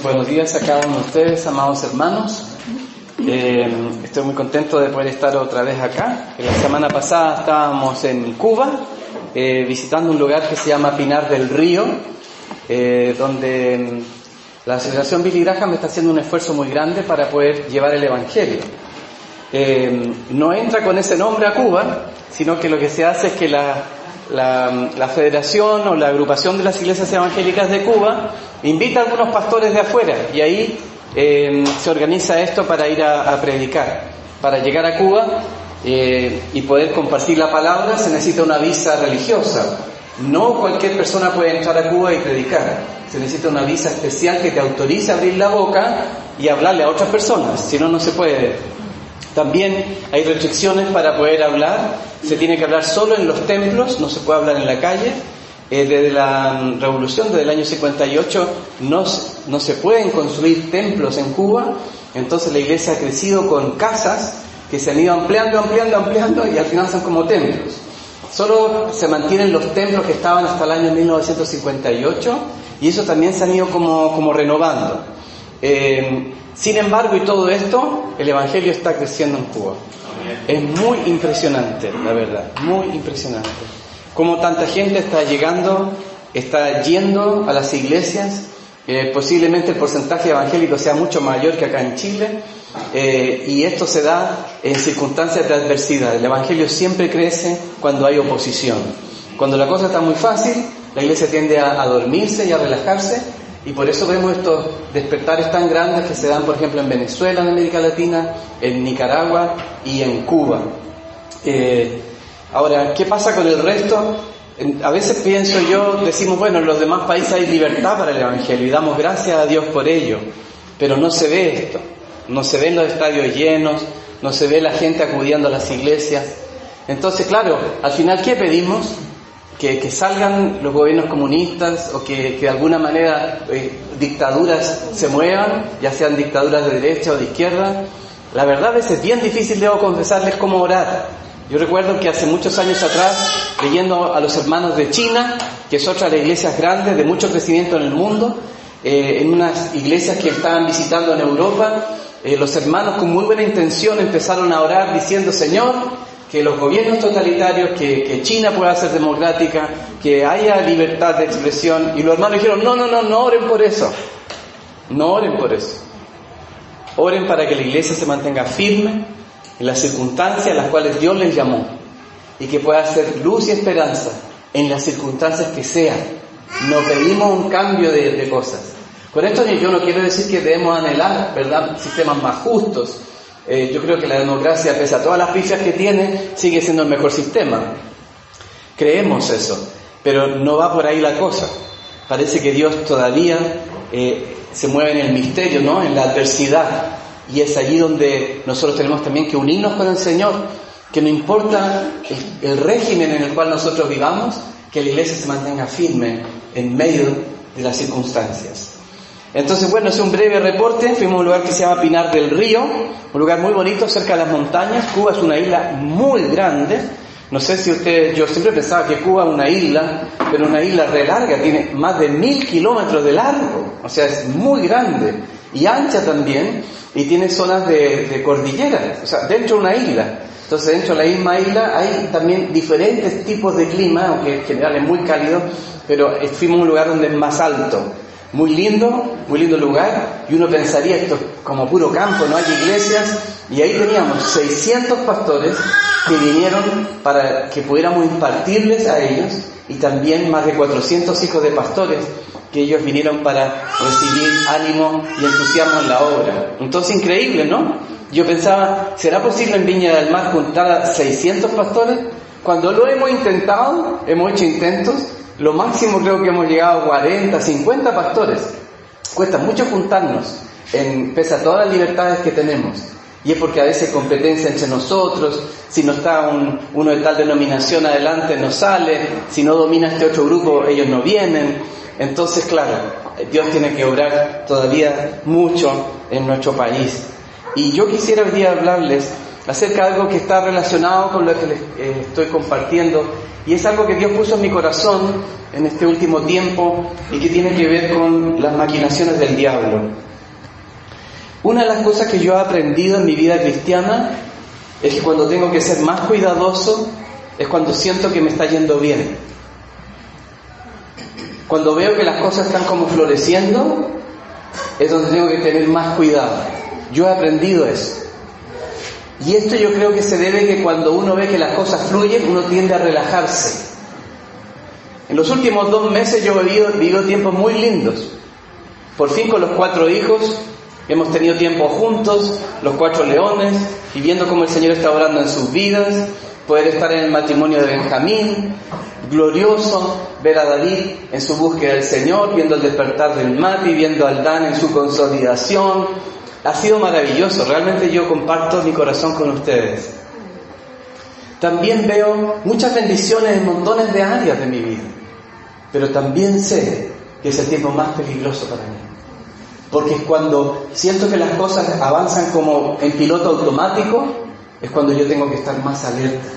Buenos días a cada uno de ustedes, amados hermanos. Estoy muy contento de poder estar otra vez acá. La semana pasada estábamos en Cuba, visitando un lugar que se llama Pinar del Río, donde la Asociación Billy Graham está haciendo un esfuerzo muy grande para poder llevar el Evangelio. No entra con ese nombre a Cuba, sino que lo que se hace es que la federación o la agrupación de las iglesias evangélicas de Cuba invita a algunos pastores de afuera y ahí se organiza esto para ir a predicar. Para llegar a Cuba y poder compartir la palabra se necesita una visa religiosa. No cualquier persona puede entrar a Cuba y predicar. Se necesita una visa especial que te autorice a abrir la boca y hablarle a otras personas, si no, no se puede. También hay restricciones para poder hablar. Se tiene que hablar solo en los templos, no se puede hablar en la calle. Desde la revolución, desde el año 58, no se pueden construir templos en Cuba. Entonces la iglesia ha crecido con casas que se han ido ampliando y al final son como templos. Solo se mantienen los templos que estaban hasta el año 1958 y eso también se han ido como renovando. Sin embargo, y todo esto, el Evangelio está creciendo en Cuba. Es muy impresionante, la verdad, muy impresionante. Como tanta gente está yendo a las iglesias. Posiblemente el porcentaje evangélico sea mucho mayor que acá en Chile. Y esto se da en circunstancias de adversidad. El Evangelio siempre crece cuando hay oposición. Cuando la cosa está muy fácil, la iglesia tiende a dormirse y a relajarse. Y por eso vemos estos despertares tan grandes que se dan, por ejemplo, en Venezuela, en América Latina, en Nicaragua y en Cuba. Ahora, ¿qué pasa con el resto? A veces pienso yo, decimos, bueno, en los demás países hay libertad para el Evangelio y damos gracias a Dios por ello. Pero no se ve esto. No se ven los estadios llenos, no se ve la gente acudiendo a las iglesias. Entonces, claro, al final, ¿qué pedimos? Que salgan los gobiernos comunistas o que de alguna manera dictaduras se muevan, ya sean dictaduras de derecha o de izquierda. La verdad es bien difícil, debo confesarles, cómo orar. Yo recuerdo que hace muchos años atrás, leyendo a los hermanos de China, que es otra de las iglesias grandes de mucho crecimiento en el mundo, en unas iglesias que estaban visitando en Europa, los hermanos con muy buena intención empezaron a orar diciendo: Señor, que los gobiernos totalitarios, que China pueda ser democrática, que haya libertad de expresión. Y los hermanos dijeron: no oren por eso. No oren por eso. Oren para que la iglesia se mantenga firme en las circunstancias en las cuales Dios les llamó y que pueda ser luz y esperanza en las circunstancias que sean. No pedimos un cambio de cosas. Con esto yo no quiero decir que debemos anhelar, ¿verdad?, sistemas más justos. Yo creo que la democracia, pese a todas las pifias que tiene, sigue siendo el mejor sistema. Creemos eso, pero no va por ahí la cosa. Parece que Dios todavía se mueve en el misterio, ¿no?, en la adversidad. Y es allí donde nosotros tenemos también que unirnos con el Señor, que no importa el régimen en el cual nosotros vivamos, que la iglesia se mantenga firme en medio de las circunstancias. Entonces, bueno, es un breve reporte. Fuimos a un lugar que se llama Pinar del Río, un lugar muy bonito cerca de las montañas. Cuba es una isla muy grande. No sé si yo siempre pensaba que Cuba es una isla, pero una isla re larga, tiene más de 1000 kilómetros de largo. O sea, es muy grande y ancha también, y tiene zonas de cordillera, o sea, dentro de una isla. Entonces, dentro de la misma isla hay también diferentes tipos de clima, aunque en general es muy cálido, pero fuimos a un lugar donde es más alto. Muy lindo lugar, y uno pensaría, esto es como puro campo, no hay iglesias, y ahí teníamos 600 pastores que vinieron para que pudiéramos impartirles a ellos, y también más de 400 hijos de pastores que ellos vinieron para recibir ánimo y entusiasmo en la obra. Entonces, increíble, ¿no? Yo pensaba, ¿será posible en Viña del Mar juntar a 600 pastores? Cuando lo hemos intentado, hemos hecho intentos, lo máximo creo que hemos llegado a 40, 50 pastores. Cuesta mucho juntarnos, pese a todas las libertades que tenemos. Y es porque a veces hay competencia entre nosotros. Si no está uno de tal denominación adelante, no sale. Si no domina este otro grupo, ellos no vienen. Entonces, claro, Dios tiene que obrar todavía mucho en nuestro país. Y yo quisiera hoy día hablarles acerca de algo que está relacionado con lo que les estoy compartiendo, y es algo que Dios puso en mi corazón en este último tiempo y que tiene que ver con las maquinaciones del diablo. Una de las cosas que yo he aprendido en mi vida cristiana es que cuando tengo que ser más cuidadoso es cuando siento que me está yendo bien. Cuando veo que las cosas están como floreciendo, es donde tengo que tener más cuidado. Yo he aprendido eso. Y esto yo creo que se debe a que cuando uno ve que las cosas fluyen, uno tiende a relajarse. En los últimos 2 meses yo he vivido tiempos muy lindos. Por fin con los 4 hijos, hemos tenido tiempo juntos, los 4 leones, y viendo cómo el Señor está obrando en sus vidas, poder estar en el matrimonio de Benjamín, glorioso, ver a David en su búsqueda del Señor, viendo el despertar del Mati, viendo al Dan en su consolidación. Ha sido maravilloso, realmente yo comparto mi corazón con ustedes. También veo muchas bendiciones en montones de áreas de mi vida, pero también sé que es el tiempo más peligroso para mí. Porque es cuando siento que las cosas avanzan como en piloto automático, es cuando yo tengo que estar más alerta,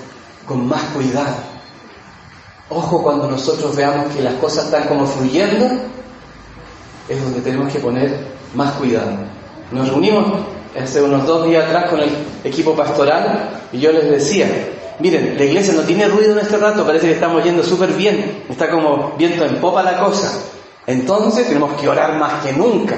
con más cuidado. Ojo, cuando nosotros veamos que las cosas están como fluyendo, es donde tenemos que poner más cuidado. Nos reunimos hace unos 2 días atrás con el equipo pastoral y yo les decía, miren, la iglesia no tiene ruido en este rato, parece que estamos yendo súper bien, está como viento en popa la cosa. Entonces tenemos que orar más que nunca.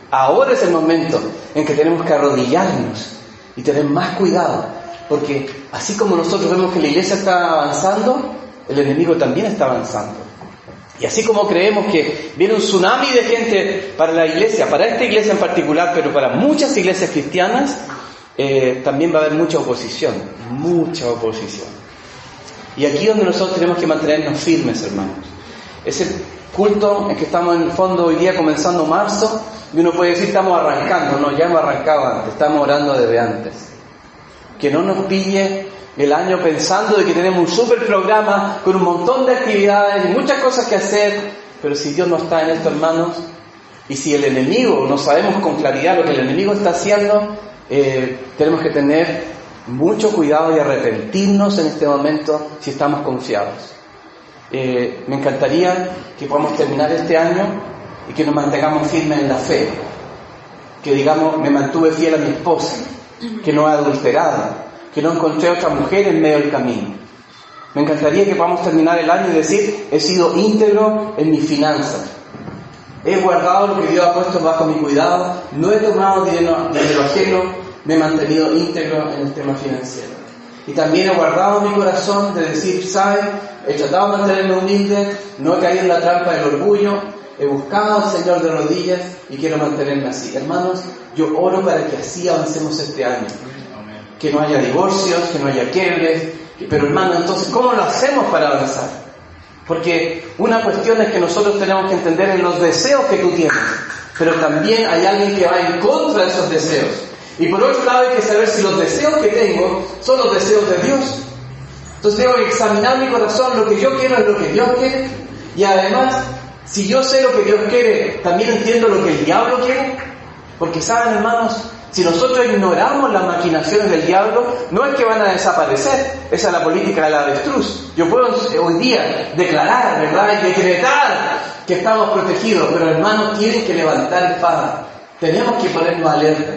Ahora es el momento en que tenemos que arrodillarnos y tener más cuidado, porque así como nosotros vemos que la iglesia está avanzando, el enemigo también está avanzando. Y así como creemos que viene un tsunami de gente para la iglesia, para esta iglesia en particular, pero para muchas iglesias cristianas, también va a haber mucha oposición. Y aquí es donde nosotros tenemos que mantenernos firmes, hermanos. Ese culto en que estamos en el fondo hoy día comenzando marzo, y uno puede decir estamos arrancando, no, ya hemos arrancado antes, estamos orando desde antes. Que no nos pille el año pensando de que tenemos un super programa con un montón de actividades y muchas cosas que hacer, pero si Dios no está en esto, hermanos, y si el enemigo, no sabemos con claridad lo que el enemigo está haciendo, tenemos que tener mucho cuidado y arrepentirnos en este momento si estamos confiados. Me encantaría que podamos terminar este año y que nos mantengamos firmes en la fe, que digamos, me mantuve fiel a mi esposa, que no he adulterado, que no encontré otra mujer en medio del camino. Me encantaría que podamos terminar el año y decir, he sido íntegro en mis finanzas, he guardado lo que Dios ha puesto bajo mi cuidado, no he tomado dinero ajeno, me he mantenido íntegro en el tema financiero. Y también he guardado mi corazón de decir, ¿saben? He tratado de mantenerme humilde, no he caído en la trampa del orgullo, he buscado al Señor de rodillas y quiero mantenerme así. Hermanos, yo oro para que así avancemos este año. Que no haya divorcios, que no haya quiebres. Pero hermano, entonces, ¿cómo lo hacemos para avanzar? Porque una cuestión es que nosotros tenemos que entender en los deseos que tú tienes, pero también hay alguien que va en contra de esos deseos. Y por otro lado hay que saber si los deseos que tengo son los deseos de Dios. Entonces tengo que examinar mi corazón, lo que yo quiero es lo que Dios quiere. Y además, si yo sé lo que Dios quiere, también entiendo lo que el diablo quiere. Porque saben, hermanos, si nosotros ignoramos las maquinaciones del diablo, no es que van a desaparecer. Esa es la política del avestruz. Yo puedo hoy día declarar, ¿verdad?, y decretar que estamos protegidos, pero hermanos, tienen que levantar espada. Tenemos que ponernos alerta.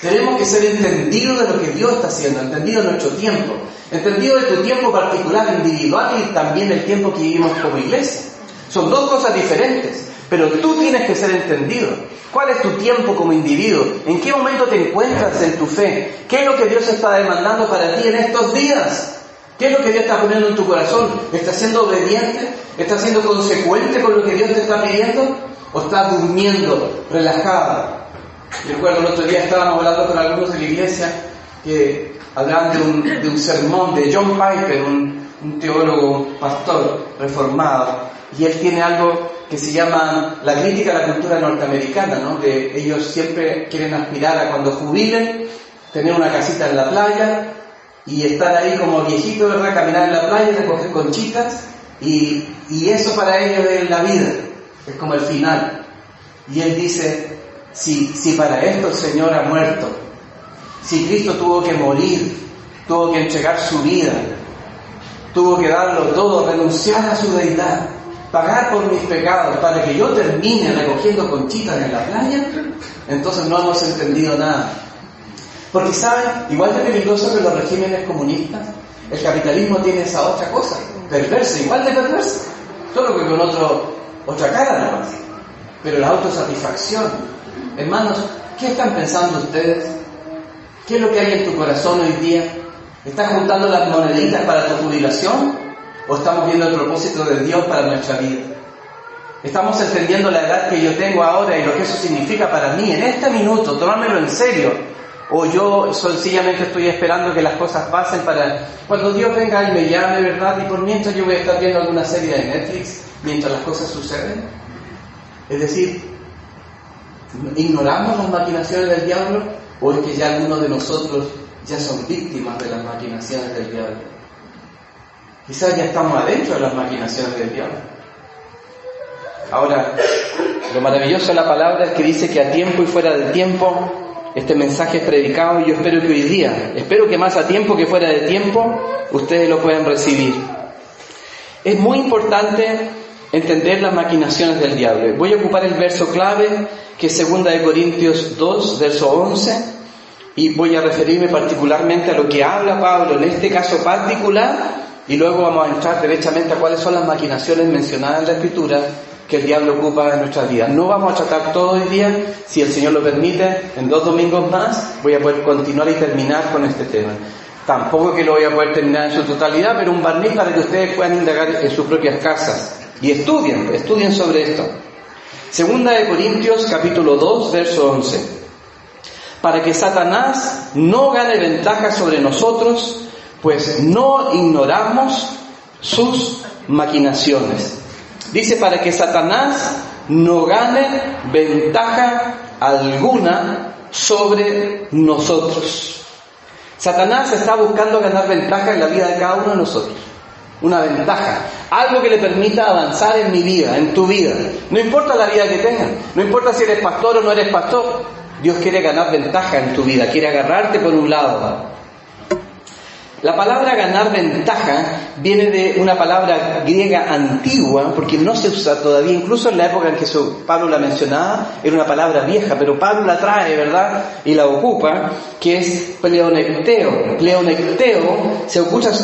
Tenemos que ser entendidos de lo que Dios está haciendo, entendidos de nuestro tiempo, entendidos de tu tiempo particular, individual, y también el tiempo que vivimos como iglesia. Son 2 cosas diferentes, pero tú tienes que ser entendido. ¿Cuál es tu tiempo como individuo? ¿En qué momento te encuentras en tu fe? ¿Qué es lo que Dios está demandando para ti en estos días? ¿Qué es lo que Dios está poniendo en tu corazón? ¿Estás siendo obediente? ¿Estás siendo consecuente con lo que Dios te está pidiendo? ¿O estás durmiendo, relajado? Recuerdo el otro día estábamos hablando con algunos de la iglesia que hablaban de un sermón de John Piper, un teólogo, un pastor reformado, y él tiene algo que se llama la crítica a la cultura norteamericana, ¿no? De ellos siempre quieren aspirar a cuando jubilen, tener una casita en la playa y estar ahí como viejito, ¿verdad? Caminar en la playa, recoger conchitas, y eso para ellos es la vida, es como el final. Y él dice, si para esto el Señor ha muerto, Si Cristo tuvo que morir, tuvo que entregar su vida, tuvo que darlo todo, renunciar a su deidad, pagar por mis pecados para que yo termine recogiendo conchitas en la playa, entonces no hemos entendido nada. Porque saben, igual de peligroso que los regímenes comunistas, el capitalismo tiene esa otra cosa, perversa, igual de perversa, solo que con otra cara nada más. Pero la autosatisfacción, hermanos, ¿qué están pensando ustedes? ¿Qué es lo que hay en tu corazón hoy día? ¿Estás juntando las moneditas para tu jubilación? ¿O estamos viendo el propósito de Dios para nuestra vida? ¿Estamos entendiendo la edad que yo tengo ahora y lo que eso significa para mí en este minuto? Tomármelo en serio. ¿O yo sencillamente estoy esperando que las cosas pasen para cuando Dios venga y me llame, ¿verdad? Y por mientras yo voy a estar viendo alguna serie de Netflix mientras las cosas suceden. Es decir, ¿ignoramos las maquinaciones del diablo? ¿O es que ya algunos de nosotros ya son víctimas de las maquinaciones del diablo? Quizás ya estamos adentro de las maquinaciones del diablo. Ahora, lo maravilloso de la palabra es que dice que a tiempo y fuera de tiempo este mensaje es predicado, y yo espero que hoy día, espero que más a tiempo que fuera de tiempo, ustedes lo puedan recibir. Es muy importante entender las maquinaciones del diablo. Voy a ocupar el verso clave, que es 2 Corintios 2, verso 11, y voy a referirme particularmente a lo que habla Pablo en este caso particular, y luego vamos a entrar derechamente a cuáles son las maquinaciones mencionadas en la Escritura que el diablo ocupa en nuestras vidas. No vamos a tratar todo hoy día, si el Señor lo permite, en 2 domingos más voy a poder continuar y terminar con este tema. Tampoco que lo voy a poder terminar en su totalidad, pero un barniz para que ustedes puedan indagar en sus propias casas y estudien sobre esto. 2 Corintios capítulo 2, verso 11. Para que Satanás no gane ventaja sobre nosotros, pues no ignoramos sus maquinaciones. Dice, para que Satanás no gane ventaja alguna sobre nosotros. Satanás está buscando ganar ventaja en la vida de cada uno de nosotros. Una ventaja, algo que le permita avanzar en mi vida, en tu vida. No importa la vida que tengas, no importa si eres pastor o no eres pastor. Dios quiere ganar ventaja en tu vida, quiere agarrarte por un lado. La palabra ganar ventaja viene de una palabra griega antigua, porque no se usa todavía, incluso en la época en que Pablo la mencionaba, era una palabra vieja, pero Pablo la trae, ¿verdad? Y la ocupa, que es pleonecteo. Pleonecteo se usa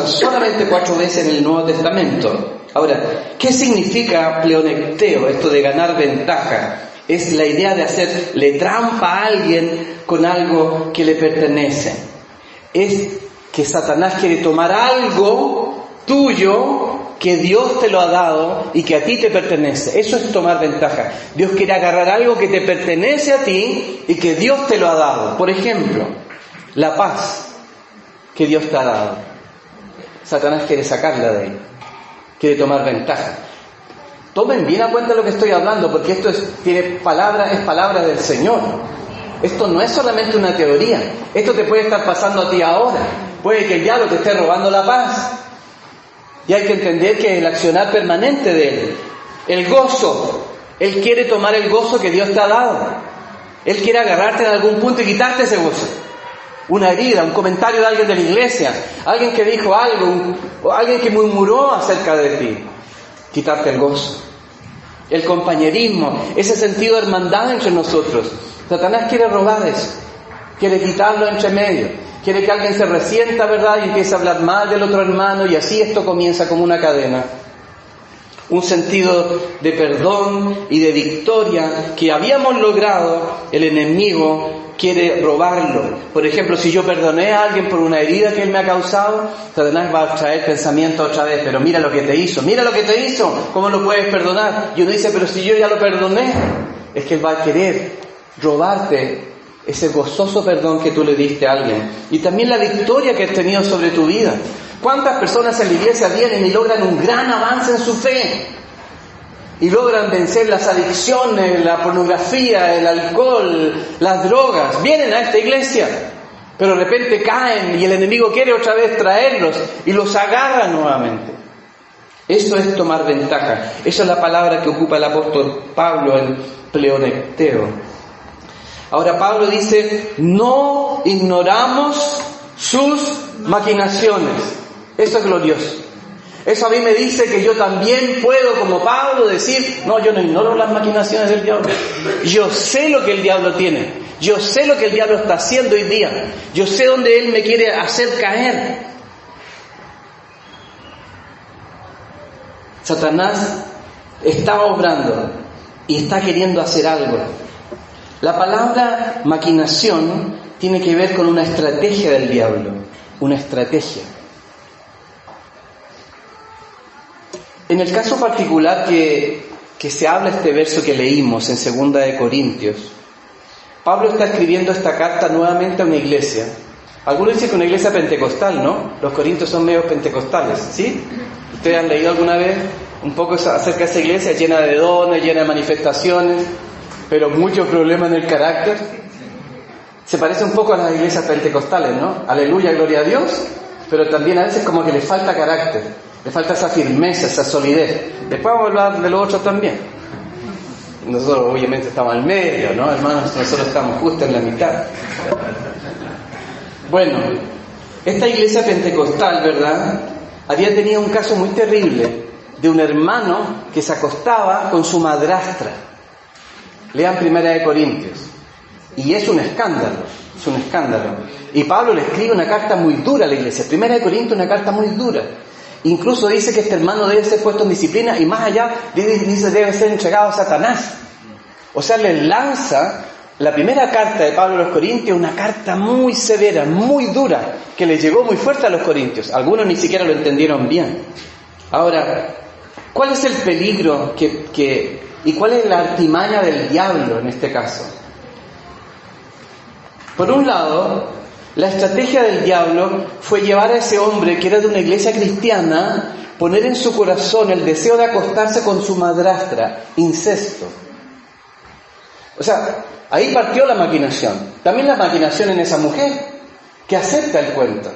solamente 4 veces en el Nuevo Testamento. Ahora, ¿qué significa pleonecteo? Esto de ganar ventaja. Es la idea de hacerle trampa a alguien con algo que le pertenece. Es que Satanás quiere tomar algo tuyo que Dios te lo ha dado y que a ti te pertenece. Eso es tomar ventaja. Dios quiere agarrar algo que te pertenece a ti y que Dios te lo ha dado. Por ejemplo, la paz que Dios te ha dado. Satanás quiere sacarla de ahí. Quiere tomar ventaja. Tomen bien a cuenta lo que estoy hablando, porque esto es palabra del Señor. Esto no es solamente una teoría. Esto te puede estar pasando a ti ahora. Puede que el diablo te esté robando la paz. Y hay que entender que es el accionar permanente de él. El gozo. Él quiere tomar el gozo que Dios te ha dado. Él quiere agarrarte en algún punto y quitarte ese gozo. Una herida, un comentario de alguien de la iglesia, alguien que dijo algo, o alguien que murmuró acerca de ti. Quitarte el gozo. El compañerismo, ese sentido de hermandad entre nosotros. Satanás quiere robar eso. Quiere quitarlo entre medio. Quiere que alguien se resienta, ¿verdad? Y empiece a hablar mal del otro hermano, y así esto comienza como una cadena. Un sentido de perdón y de victoria que habíamos logrado, el enemigo quiere robarlo. Por ejemplo, si yo perdoné a alguien por una herida que él me ha causado, Satanás va a traer pensamiento otra vez, pero mira lo que te hizo, ¿cómo lo puedes perdonar? Y uno dice, pero si yo ya lo perdoné. Es que él va a querer robarte ese gozoso perdón que tú le diste a alguien. Y también la victoria que has tenido sobre tu vida. ¿Cuántas personas en la iglesia vienen y logran un gran avance en su fe? Y logran vencer las adicciones, la pornografía, el alcohol, las drogas. Vienen a esta iglesia, pero de repente caen y el enemigo quiere otra vez traerlos y los agarra nuevamente. Eso es tomar ventaja. Esa es la palabra que ocupa el apóstol Pablo en pleonecteo. Ahora Pablo dice, no ignoramos sus maquinaciones. Eso es glorioso. Eso a mí me dice que yo también puedo, como Pablo, decir, no, yo no ignoro las maquinaciones del diablo. Yo sé lo que el diablo tiene. Yo sé lo que el diablo está haciendo hoy día. Yo sé dónde él me quiere hacer caer. Satanás está obrando y está queriendo hacer algo. La palabra maquinación tiene que ver con una estrategia del diablo. Una estrategia. En el caso particular que se habla este verso que leímos en 2 de Corintios, Pablo está escribiendo esta carta nuevamente a una iglesia. Algunos dicen que una iglesia pentecostal, ¿no? Los corintios son medios pentecostales, ¿sí? ¿Ustedes han leído alguna vez un poco acerca de esa iglesia llena de dones, llena de manifestaciones, pero muchos problemas en el carácter? Se parece un poco a las iglesias pentecostales, ¿no? Aleluya, gloria a Dios, pero también a veces como que le falta carácter, le falta esa firmeza, esa solidez. Después vamos a hablar de lo otro también. Nosotros obviamente estamos al medio, ¿no, hermanos? Nosotros estamos justo en la mitad. Bueno, esta iglesia pentecostal, ¿verdad?, había tenido un caso muy terrible de un hermano que se acostaba con su madrastra. Lean 1 de Corintios. Y es un escándalo, es un escándalo. Y Pablo le escribe una carta muy dura a la iglesia. 1 de Corintios, una carta muy dura. Incluso dice que este hermano debe ser puesto en disciplina y más allá dice debe ser entregado a Satanás. O sea, le lanza la primera carta de Pablo a los Corintios, una carta muy severa, muy dura, que le llegó muy fuerte a los corintios. Algunos ni siquiera lo entendieron bien. Ahora, ¿cuál es el peligro y cuál es la artimaña del diablo en este caso? Por un lado, la estrategia del diablo fue llevar a ese hombre que era de una iglesia cristiana, poner en su corazón el deseo de acostarse con su madrastra, incesto. O sea, ahí partió la maquinación. También la maquinación en esa mujer, que acepta el cuento.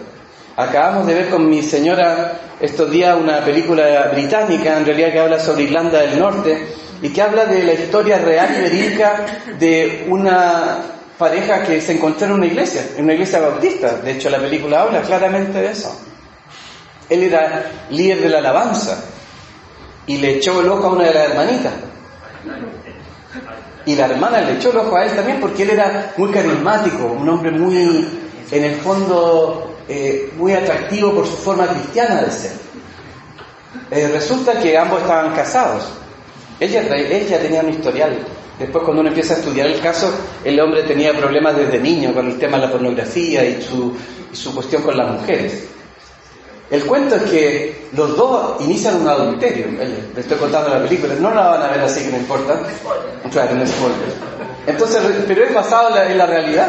Acabamos de ver con mi señora estos días una película británica, en realidad que habla sobre Irlanda del Norte, y que habla de la historia real y verídica de una pareja que se encontró en una iglesia bautista. De hecho, la película habla claramente de eso. Él era líder de la alabanza y le echó el ojo a una de las hermanitas. Y la hermana le echó el ojo a él también porque él era muy carismático, un hombre muy, en el fondo, muy atractivo por su forma cristiana de ser. Resulta que ambos estaban casados. Ella tenía un historial. Después, cuando uno empieza a estudiar el caso, el hombre tenía problemas desde niño con el tema de la pornografía y su cuestión con las mujeres. El cuento es que los dos inician un adulterio. Le estoy contando la película, no la van a ver así que no importa. Claro, no es spoiler. Entonces, pero es basado en la realidad.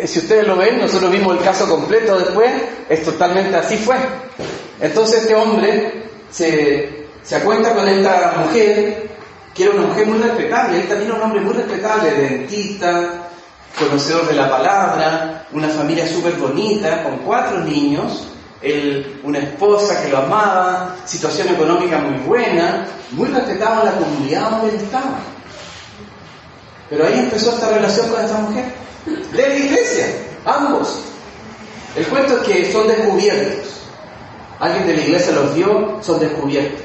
Si ustedes lo ven, nosotros vimos el caso completo después, es totalmente así fue. Entonces este hombre se acuesta con esta mujer, que era una mujer muy respetable. Él también era un hombre muy respetable, dentista, conocedor de la palabra, una familia súper bonita, con 4 niños. Una esposa que lo amaba, situación económica muy buena, muy respetado en la comunidad donde él estaba. Pero ahí empezó esta relación con esta mujer, de la iglesia, ambos. El cuento es que son descubiertos. Alguien de la iglesia los vio, son descubiertos.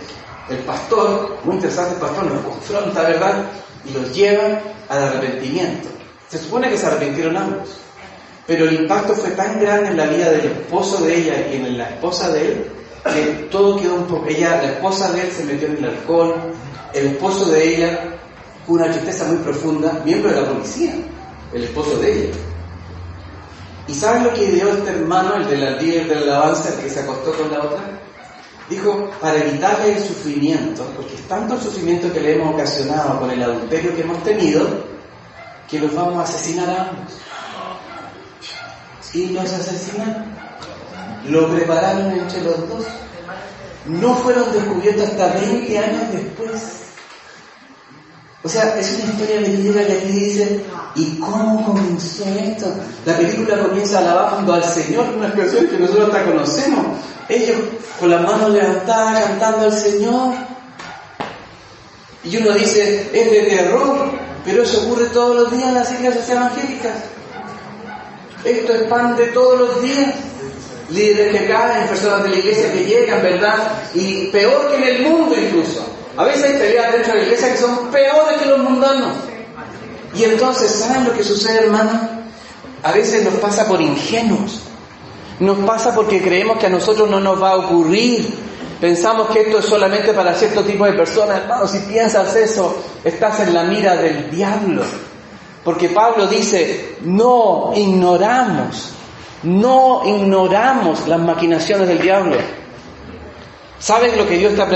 El pastor, muy interesante el pastor, los confronta, ¿verdad? Y los lleva al arrepentimiento. Se supone que se arrepintieron ambos. Pero el impacto fue tan grande en la vida del esposo de ella y en la esposa de él, que todo quedó un poco... La esposa de él se metió en el alcohol, el esposo de ella, una tristeza muy profunda, miembro de la policía, el esposo de ella. ¿Y saben lo que ideó este hermano, el de la líder de la alabanza, el que se acostó con la otra? Dijo, para evitarle el sufrimiento, porque es tanto el sufrimiento que le hemos ocasionado con el adulterio que hemos tenido, que los vamos a asesinar a ambos. Y los asesinaron. Lo prepararon entre los dos. No fueron descubiertos hasta 20 años después. O sea, es una historia verídica que aquí dice, ¿y cómo comenzó esto? La película comienza alabando al Señor, unas canciones que nosotros hasta conocemos. Ellos con las manos levantadas cantando al Señor. Y uno dice, es de terror. Pero eso ocurre todos los días en las iglesias evangélicas. Esto es pan de todos los días. Líderes que caen, personas de la iglesia que llegan, ¿verdad? Y peor que en el mundo incluso. A veces hay peleas dentro de la iglesia que son peores que los mundanos. Y entonces, ¿saben lo que sucede, hermanos? A veces nos pasa por ingenuos. Nos pasa porque creemos que a nosotros no nos va a ocurrir. Pensamos que esto es solamente para cierto tipo de personas. Hermano, si piensas eso, estás en la mira del diablo. Porque Pablo dice, no ignoramos las maquinaciones del diablo. ¿Sabes lo que Dios está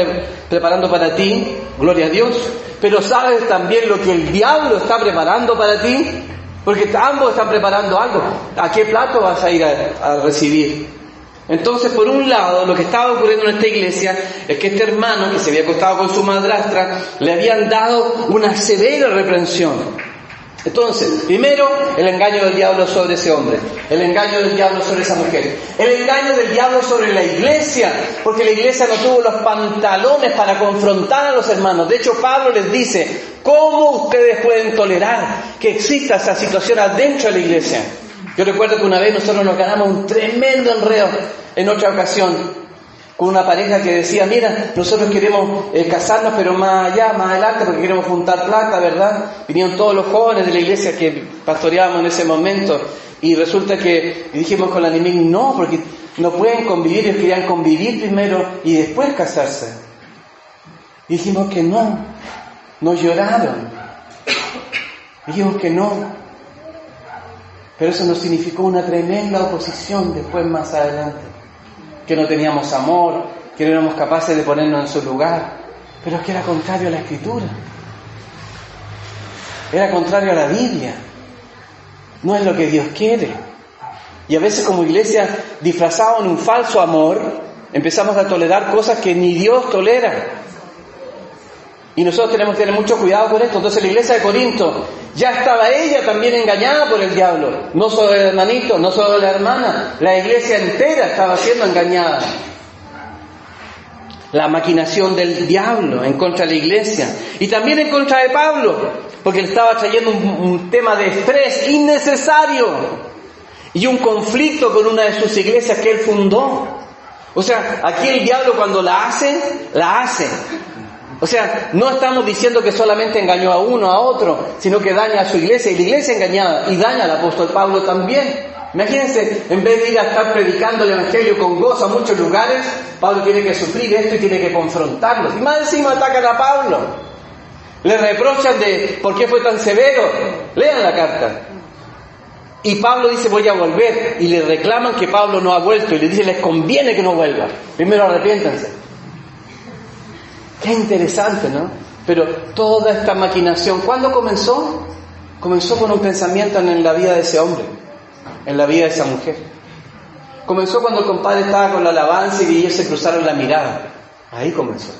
preparando para ti? Gloria a Dios. Pero ¿sabes también lo que el diablo está preparando para ti? Porque ambos están preparando algo. ¿A qué plato vas a ir a recibir? Entonces, por un lado, lo que estaba ocurriendo en esta iglesia es que este hermano, que se había acostado con su madrastra, le habían dado una severa reprensión. Entonces, primero, el engaño del diablo sobre ese hombre, el engaño del diablo sobre esa mujer, el engaño del diablo sobre la iglesia, porque la iglesia no tuvo los pantalones para confrontar a los hermanos. De hecho, Pablo les dice, ¿cómo ustedes pueden tolerar que exista esa situación adentro de la iglesia? Yo recuerdo que una vez nosotros nos ganamos un tremendo enredo en otra ocasión, con una pareja que decía, mira, nosotros queremos casarnos, pero más allá, más adelante, porque queremos juntar plata, ¿verdad? Vinieron todos los jóvenes de la iglesia que pastoreábamos en ese momento, y resulta que dijimos con la Nimín, no, porque no pueden convivir, ellos querían convivir primero y después casarse. Y dijimos que no, nos lloraron, dijimos que no, pero eso nos significó una tremenda oposición después más adelante. Que no teníamos amor, que no éramos capaces de ponernos en su lugar, pero es que era contrario a la Escritura, era contrario a la Biblia, no es lo que Dios quiere. Y a veces como iglesia, disfrazados en un falso amor, empezamos a tolerar cosas que ni Dios tolera. Y nosotros tenemos que tener mucho cuidado con esto. Entonces la iglesia de Corinto, ya estaba ella también engañada por el diablo. No solo el hermanito, no solo la hermana. La iglesia entera estaba siendo engañada. La maquinación del diablo en contra de la iglesia. Y también en contra de Pablo. Porque le estaba trayendo un tema de estrés innecesario. Y un conflicto con una de sus iglesias que él fundó. O sea, aquí el diablo cuando la hace, la hace. O sea, no estamos diciendo que solamente engañó a uno, a otro, sino que daña a su iglesia, y la iglesia engañada, y daña al apóstol Pablo también. Imagínense, en vez de ir a estar predicando el evangelio con gozo a muchos lugares, Pablo tiene que sufrir esto y tiene que confrontarlos. Y más encima atacan a Pablo. Le reprochan de por qué fue tan severo. Lean la carta. Y Pablo dice, voy a volver. Y le reclaman que Pablo no ha vuelto. Y le dice, les conviene que no vuelva. Primero arrepiéntanse. Qué interesante, ¿no? Pero toda esta maquinación, ¿cuándo comenzó? Comenzó con un pensamiento en la vida de ese hombre, en la vida de esa mujer. Comenzó cuando el compadre estaba con la alabanza y ellos se cruzaron la mirada. Ahí comenzó.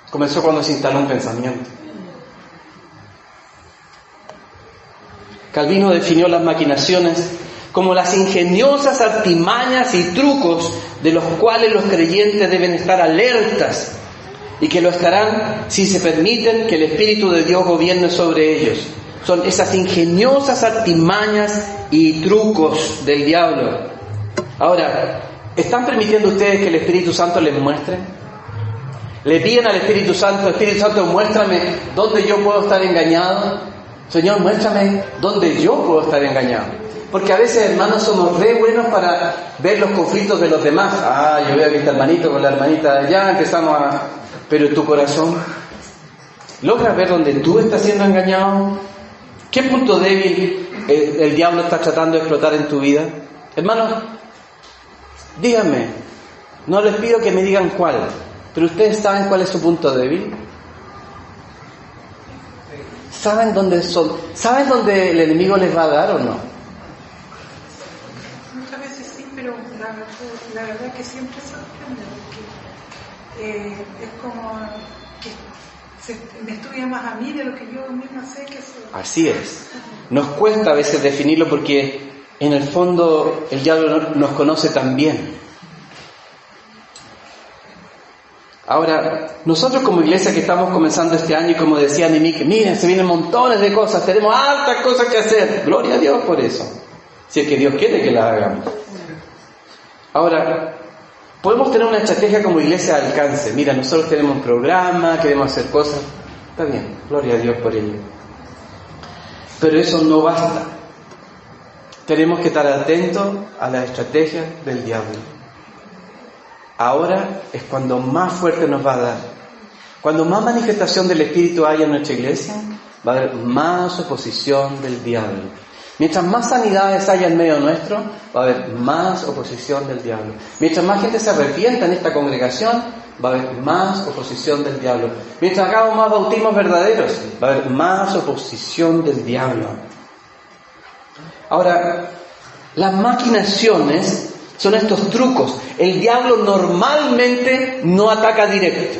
Comenzó cuando se instaló un pensamiento. Calvino definió las maquinaciones como las ingeniosas artimañas y trucos de los cuales los creyentes deben estar alertas, y que lo estarán si se permiten que el Espíritu de Dios gobierne sobre ellos. Son esas ingeniosas artimañas y trucos del diablo. Ahora, ¿están permitiendo ustedes que el Espíritu Santo les muestre? ¿Le piden al Espíritu Santo, muéstrame dónde yo puedo estar engañado? Señor, muéstrame dónde yo puedo estar engañado. Porque a veces, hermanos, somos re buenos para ver los conflictos de los demás. Yo veo que está hermanito con la hermanita de allá, empezamos a... Pero tu corazón, ¿logras ver dónde tú estás siendo engañado? ¿Qué punto débil el diablo está tratando de explotar en tu vida? Hermanos, díganme, no les pido que me digan cuál, pero ustedes saben cuál es su punto débil. ¿Saben dónde son? ¿Saben dónde el enemigo les va a dar o no? Muchas veces sí, pero la verdad que siempre sorprende, porque es como que me estudia más a mí de lo que yo misma sé que soy. Así es. Nos cuesta a veces definirlo porque en el fondo el diablo nos conoce tan bien. Ahora, nosotros como iglesia que estamos comenzando este año, y como decía Nimique, miren, se vienen montones de cosas, tenemos hartas cosas que hacer. Gloria a Dios por eso. Si es que Dios quiere que las hagamos. Ahora, podemos tener una estrategia como iglesia de alcance. Mira, nosotros tenemos un programa, queremos hacer cosas. Está bien, gloria a Dios por ello. Pero eso no basta. Tenemos que estar atentos a las estrategias del diablo. Ahora es cuando más fuerte nos va a dar. Cuando más manifestación del Espíritu haya en nuestra iglesia, va a haber más oposición del diablo. Mientras más sanidades haya en medio nuestro, va a haber más oposición del diablo. Mientras más gente se arrepienta en esta congregación, va a haber más oposición del diablo. Mientras hagamos más bautismos verdaderos, va a haber más oposición del diablo. Ahora, las maquinaciones son estos trucos. El diablo normalmente no ataca directo.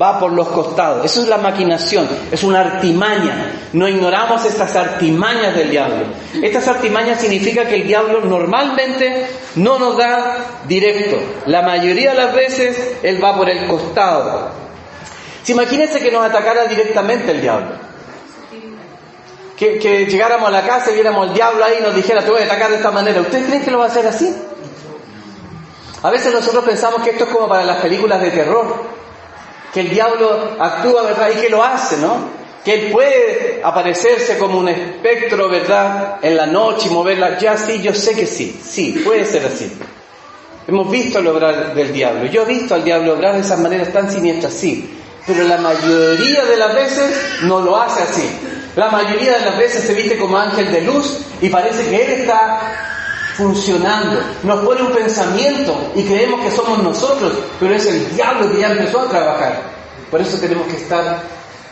Va por los costados. Eso es la maquinación. Es una artimaña. No ignoramos estas artimañas del diablo. Estas artimañas significa que el diablo normalmente no nos da directo. La mayoría de las veces él va por el costado. Si imagínense que nos atacara directamente el diablo. Que llegáramos a la casa y viéramos al diablo ahí y nos dijera, te voy a atacar de esta manera. ¿Ustedes creen que lo va a hacer así? A veces nosotros pensamos que esto es como para las películas de terror, que el diablo actúa, ¿verdad? Y que lo hace, ¿no? Que él puede aparecerse como un espectro, ¿verdad? En la noche y moverla. Ya sí, yo sé que sí, puede ser así. Hemos visto el obrar del diablo. Yo he visto al diablo obrar de esas maneras tan siniestras, sí. Pero la mayoría de las veces no lo hace así. La mayoría de las veces se viste como ángel de luz y parece que él está funcionando. Nos pone un pensamiento y creemos que somos nosotros, pero es el diablo que ya empezó a trabajar. Por eso tenemos que estar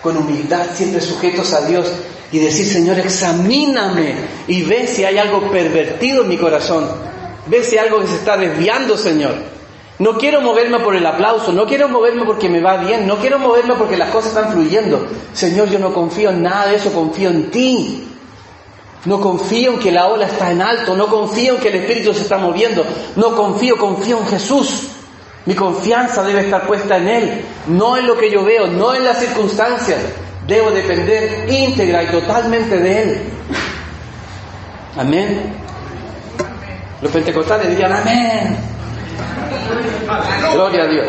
con humildad, siempre sujetos a Dios y decir, Señor, examíname y ve si hay algo pervertido en mi corazón. Ve si hay algo que se está desviando, Señor. No quiero moverme por el aplauso, no quiero moverme porque me va bien, no quiero moverme porque las cosas están fluyendo. Señor, yo no confío en nada de eso, confío en ti. No confío en que la ola está en alto, no confío en que el Espíritu se está moviendo, no confío en Jesús. Mi confianza debe estar puesta en Él, no en lo que yo veo, no en las circunstancias. Debo depender íntegra y totalmente de Él. Amén. Los pentecostales dirían amén. Gloria a Dios.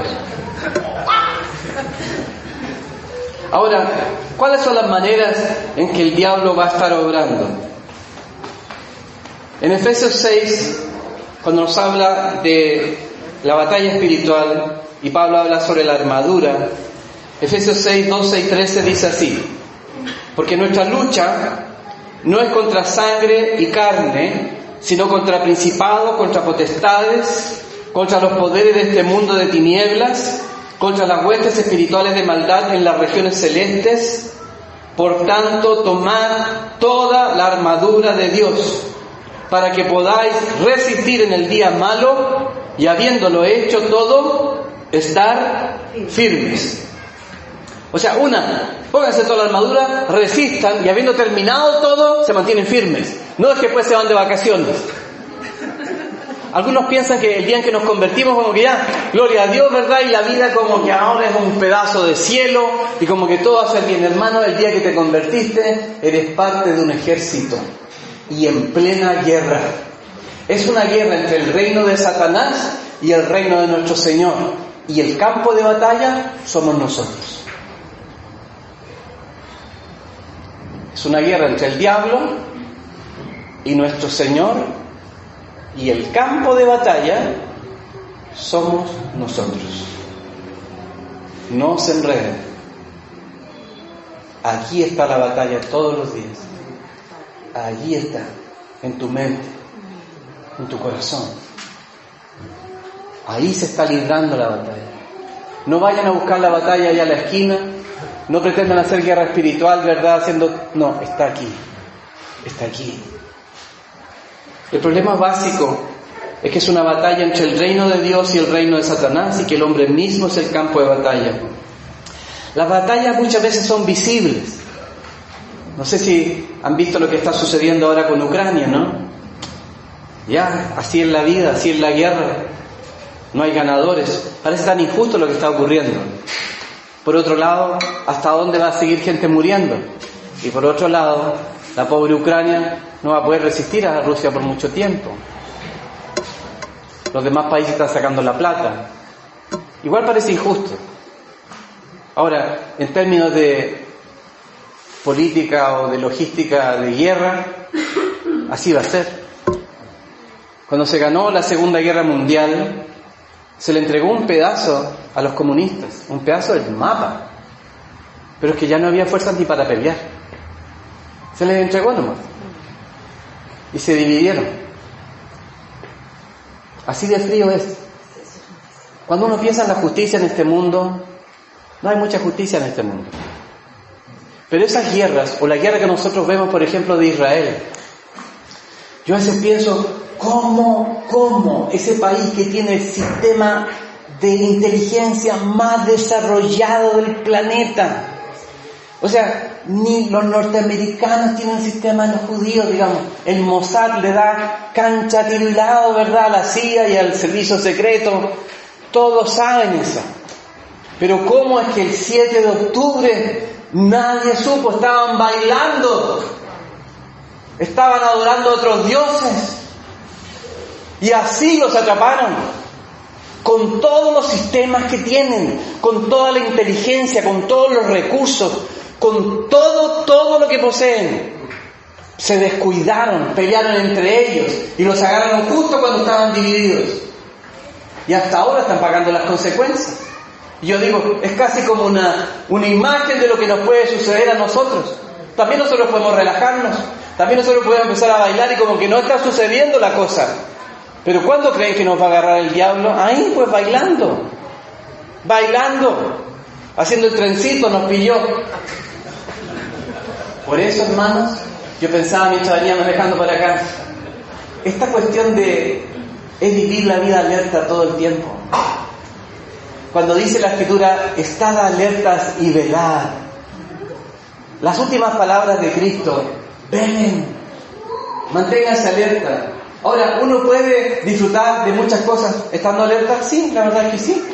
Ahora, ¿cuáles son las maneras en que el diablo va a estar obrando? En Efesios 6, cuando nos habla de la batalla espiritual, y Pablo habla sobre la armadura, Efesios 6, 12 y 13 dice así: porque nuestra lucha no es contra sangre y carne, sino contra principados, contra potestades, contra los poderes de este mundo de tinieblas, contra las huestes espirituales de maldad en las regiones celestes. Por tanto, tomad toda la armadura de Dios, para que podáis resistir en el día malo, y habiéndolo hecho todo, estar firmes. O sea, pónganse toda la armadura, resistan, y habiendo terminado todo, se mantienen firmes. No es que después se van de vacaciones. Algunos piensan que el día en que nos convertimos, como que ya, gloria a Dios, ¿verdad? Y la vida como que ahora es un pedazo de cielo, y como que todo hace bien. Hermano, el día que te convertiste, eres parte de un ejército, y en plena guerra. Es una guerra entre el reino de Satanás y el reino de nuestro Señor. Y el campo de batalla somos nosotros. Es una guerra entre el diablo y nuestro Señor. Y el campo de batalla somos nosotros. No se enreden. Aquí está la batalla todos los días. Allí está, en tu mente, en tu corazón. Ahí se está librando la batalla. No vayan a buscar la batalla allá a la esquina. No pretendan hacer guerra espiritual, ¿verdad? No, está aquí. Está aquí. El problema básico es que es una batalla entre el reino de Dios y el reino de Satanás, y que el hombre mismo es el campo de batalla. Las batallas muchas veces son visibles. No sé si han visto lo que está sucediendo ahora con Ucrania, ¿no? Ya, así es la vida, así es la guerra. no hay ganadores. Parece tan injusto lo que está ocurriendo. Por otro lado, ¿hasta dónde va a seguir gente muriendo? Y por otro lado, la pobre Ucrania no va a poder resistir a Rusia por mucho tiempo. Los demás países están sacando la plata. Igual parece injusto. Ahora, en términos de política o de logística de guerra, así va a ser. Cuando se ganó la Segunda Guerra Mundial, se le entregó un pedazo a los comunistas, un pedazo del mapa. Pero es que ya no había fuerzas ni para pelear. Se les entregó nomás. Y se dividieron. Así de frío es. Cuando uno piensa en la justicia en este mundo, no hay mucha justicia en este mundo. Pero esas guerras, o la guerra que nosotros vemos, por ejemplo, de Israel, yo a veces pienso, ¿cómo ese país que tiene el sistema de inteligencia más desarrollado del planeta? O sea, ni los norteamericanos tienen un sistema de los judíos, digamos. El Mossad le da cancha, tiro y lado, ¿verdad?, a la CIA y al servicio secreto. Todos saben eso. Pero ¿cómo es que el 7 de octubre nadie supo? Estaban bailando, estaban adorando a otros dioses, y así los atraparon, con todos los sistemas que tienen, con toda la inteligencia, con todos los recursos, con todo lo que poseen. Se descuidaron, pelearon entre ellos y los agarraron justo cuando estaban divididos, y hasta ahora están pagando las consecuencias. Yo digo, es casi como una imagen de lo que nos puede suceder a nosotros. También nosotros podemos relajarnos, también nosotros podemos empezar a bailar y como que no está sucediendo la cosa. Pero ¿cuándo creen que nos va a agarrar el diablo? Ahí, pues bailando, haciendo el trencito, nos pilló. Por eso, hermanos, yo pensaba mientras venía manejando para acá, esta cuestión es vivir la vida alerta todo el tiempo. Cuando dice la Escritura, estad alertas y velad. Las últimas palabras de Cristo, velen, manténganse alerta. Ahora, ¿uno puede disfrutar de muchas cosas estando alerta? Sí, la verdad es que sí.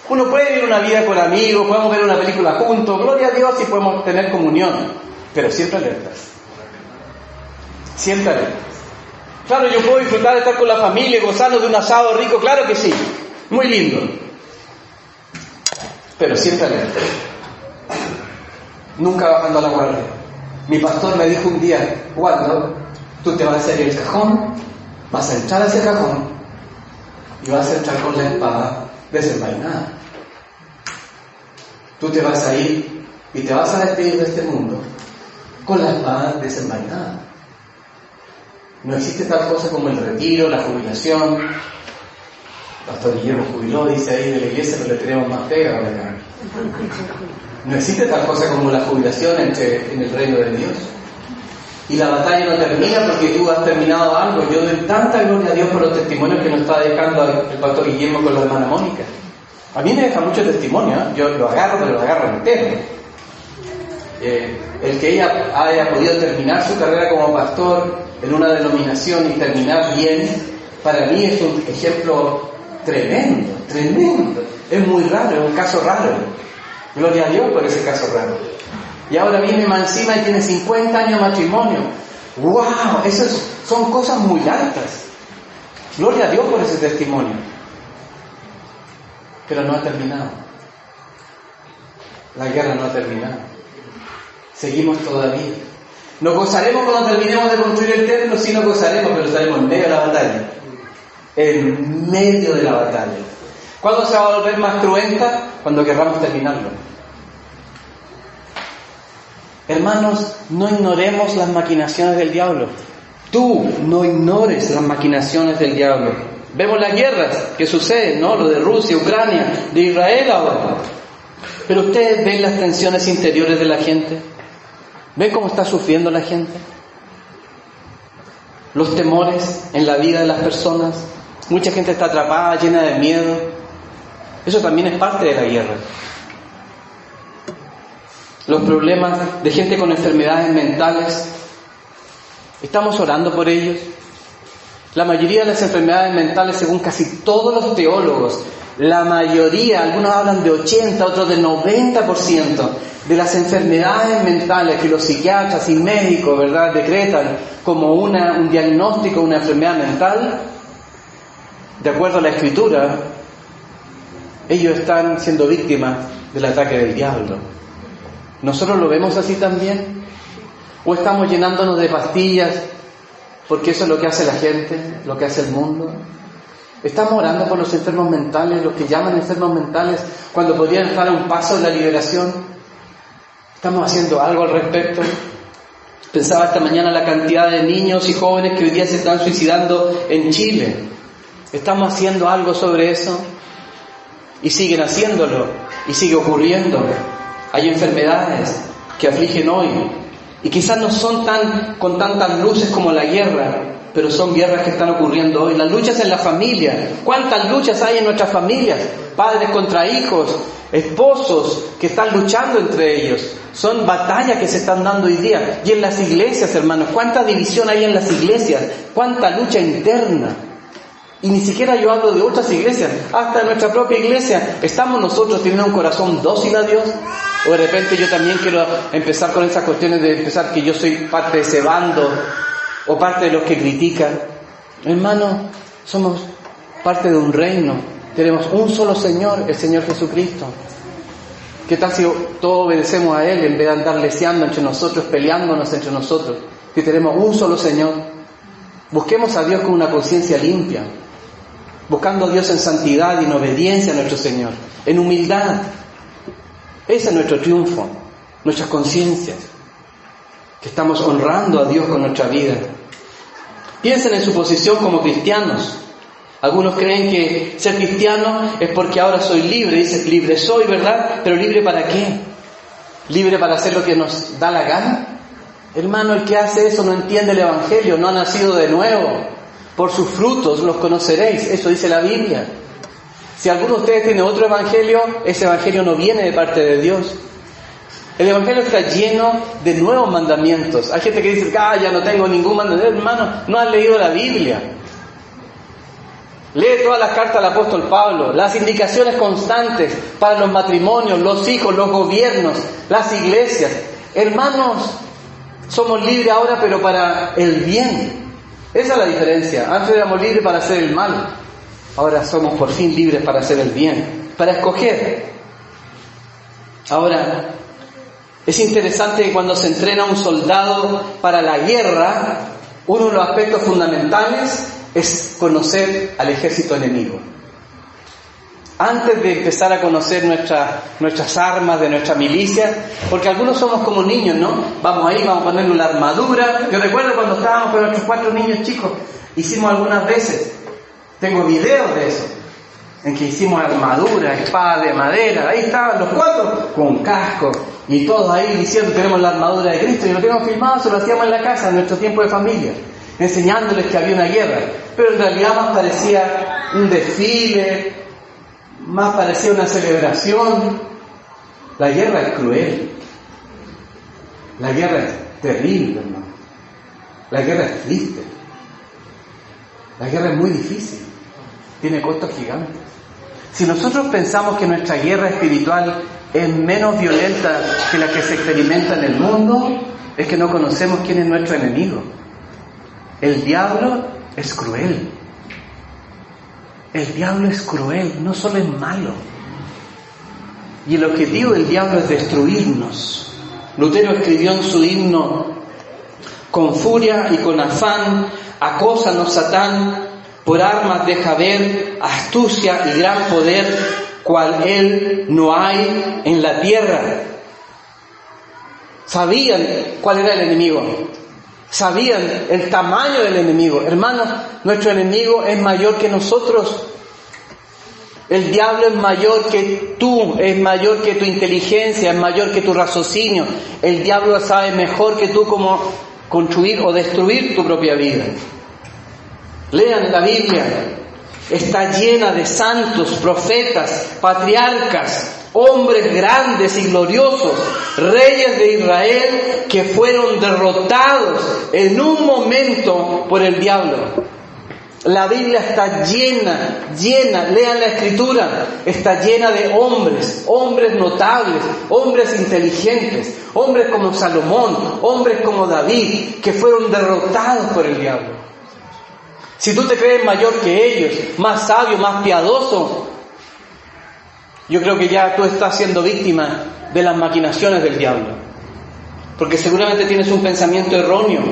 Uno puede vivir una vida con amigos, podemos ver una película juntos, gloria a Dios, y podemos tener comunión, pero siempre alertas. Siempre alertas. Claro, yo puedo disfrutar de estar con la familia, gozando de un asado rico, claro que sí, muy lindo. Pero siempre alerta. Nunca bajando a la guardia. Mi pastor me dijo un día, Waldo, tú te vas a hacer el cajón, vas a entrar a ese cajón y vas a entrar con la espada desenvainada. Tú te vas a ir y te vas a despedir de este mundo con la espada desenvainada. No existe tal cosa como el retiro, la jubilación. Pastor Guillermo jubiló, dice ahí de la iglesia, pero le tenemos más pega ahora acá. No existe tal cosa como la jubilación en el reino de Dios. Y la batalla no termina porque tú has terminado algo. Yo doy tanta gloria a Dios por los testimonios que nos está dejando el pastor Guillermo con la hermana Mónica. A mí me deja mucho testimonio, ¿eh? Yo lo agarro, pero lo agarro entero. El que ella haya podido terminar su carrera como pastor en una denominación y terminar bien, para mí es un ejemplo tremendo. Es muy raro, es un caso raro. Gloria a Dios por ese caso raro. Y ahora viene más encima y tiene 50 años de matrimonio. ¡Wow! Esas son cosas muy altas. Gloria a Dios por ese testimonio. Pero no ha terminado. La guerra no ha terminado. Seguimos todavía. Nos gozaremos cuando terminemos de construir el templo, sí nos gozaremos, pero estaremos en medio de la batalla. En medio de la batalla. ¿Cuándo se va a volver más cruenta? Cuando querramos terminarlo. Hermanos, no ignoremos las maquinaciones del diablo. Tú no ignores las maquinaciones del diablo. Vemos las guerras que suceden, ¿no? Lo de Rusia, Ucrania, de Israel ahora. Pero ustedes ven las tensiones interiores de la gente. ¿Ven cómo está sufriendo la gente? Los temores en la vida de las personas. Mucha gente está atrapada, llena de miedo. Eso también es parte de la guerra. Los problemas de gente con enfermedades mentales. ¿Estamos orando por ellos? La mayoría de las enfermedades mentales, según casi todos los teólogos, la mayoría, algunos hablan de 80, otros de 90% de las enfermedades mentales que los psiquiatras y médicos, ¿verdad?, decretan como un diagnóstico de una enfermedad mental, de acuerdo a la Escritura, ellos están siendo víctimas del ataque del diablo. ¿Nosotros lo vemos así también? ¿O estamos llenándonos de pastillas porque eso es lo que hace la gente, lo que hace el mundo? ¿Estamos orando por los enfermos mentales, los que llaman enfermos mentales, cuando podrían estar a un paso de la liberación? ¿Estamos haciendo algo al respecto? Pensaba esta mañana la cantidad de niños y jóvenes que hoy día se están suicidando en Chile. ¿Estamos haciendo algo sobre eso? Y siguen haciéndolo, y sigue ocurriendo. Hay enfermedades que afligen hoy, y quizás no son con tantas luces como la guerra, pero son guerras que están ocurriendo hoy. Las luchas en la familia. ¿Cuántas luchas hay en nuestras familias? Padres contra hijos, esposos que están luchando entre ellos. Son batallas que se están dando hoy día. Y en las iglesias, hermanos, ¿cuánta división hay en las iglesias? ¿Cuánta lucha interna? Y ni siquiera yo hablo de otras iglesias, hasta en nuestra propia iglesia. ¿Estamos nosotros teniendo un corazón dócil a Dios? ¿O de repente yo también quiero empezar con esas cuestiones de empezar que yo soy parte de ese bando o parte de los que critican? Hermano, somos parte de un reino. Tenemos un solo Señor, el Señor Jesucristo. ¿Qué tal si todos obedecemos a Él en vez de andar leseando entre nosotros, peleándonos entre nosotros? Que tenemos un solo Señor. Busquemos a Dios con una conciencia limpia, buscando a Dios en santidad y en obediencia a nuestro Señor, en humildad. Ese es nuestro triunfo, nuestras conciencias, que estamos honrando a Dios con nuestra vida. Piensen en su posición como cristianos. Algunos creen que ser cristiano es porque ahora soy libre. Dice, libre soy, ¿verdad? Pero ¿libre para qué? ¿Libre para hacer lo que nos da la gana? Hermano, el que hace eso no entiende el Evangelio, no ha nacido de nuevo. Por sus frutos los conoceréis, eso dice la Biblia. Si alguno de ustedes tiene otro evangelio, ese evangelio no viene de parte de Dios. El evangelio está lleno de nuevos mandamientos. Hay gente que dice, ya no tengo ningún mandamiento. Hermano, no has leído la Biblia. Lee todas las cartas del apóstol Pablo, las indicaciones constantes para los matrimonios, los hijos, los gobiernos, las iglesias. Hermanos, somos libres ahora, pero para el bien. Esa es la diferencia. Antes éramos libres para hacer el mal. Ahora somos por fin libres para hacer el bien, para escoger. Ahora, es interesante que cuando se entrena a un soldado para la guerra, uno de los aspectos fundamentales es conocer al ejército enemigo. Antes de empezar a conocer nuestras armas, de nuestra milicia, porque algunos somos como niños, ¿no? Vamos ahí, vamos a ponernos la armadura. Yo recuerdo cuando estábamos con nuestros 4 niños chicos, hicimos algunas veces, tengo videos de eso, en que hicimos armadura, espada de madera, ahí estaban los 4 con casco, y todos ahí diciendo tenemos la armadura de Cristo, y lo tenemos filmado, se lo hacíamos en la casa, en nuestro tiempo de familia, enseñándoles que había una guerra, pero en realidad más parecía un desfile, más parecía una celebración. La guerra es cruel, la guerra es terrible, hermano. La guerra es triste, la guerra es muy difícil, tiene costos gigantes. Si nosotros pensamos que nuestra guerra espiritual es menos violenta que la que se experimenta en el mundo, es que no conocemos quién es nuestro enemigo. El diablo es cruel. El diablo es cruel, no solo es malo. Y el objetivo del diablo es destruirnos. Lutero escribió en su himno: con furia y con afán, acósanos Satán, por armas deja ver, astucia y gran poder, cual él no hay en la tierra. Sabían cuál era el enemigo. Sabían el tamaño del enemigo. Hermanos, nuestro enemigo es mayor que nosotros. El diablo es mayor que tú, es mayor que tu inteligencia, es mayor que tu raciocinio. El diablo sabe mejor que tú cómo construir o destruir tu propia vida. Lean la Biblia. Está llena de santos, profetas, patriarcas, hombres grandes y gloriosos, reyes de Israel que fueron derrotados en un momento por el diablo. La Biblia está llena, lean la Escritura, está llena de hombres notables, hombres inteligentes, hombres como Salomón, hombres como David, que fueron derrotados por el diablo. Si tú te crees mayor que ellos, más sabio, más piadoso, yo creo que ya tú estás siendo víctima de las maquinaciones del diablo. Porque seguramente tienes un pensamiento erróneo,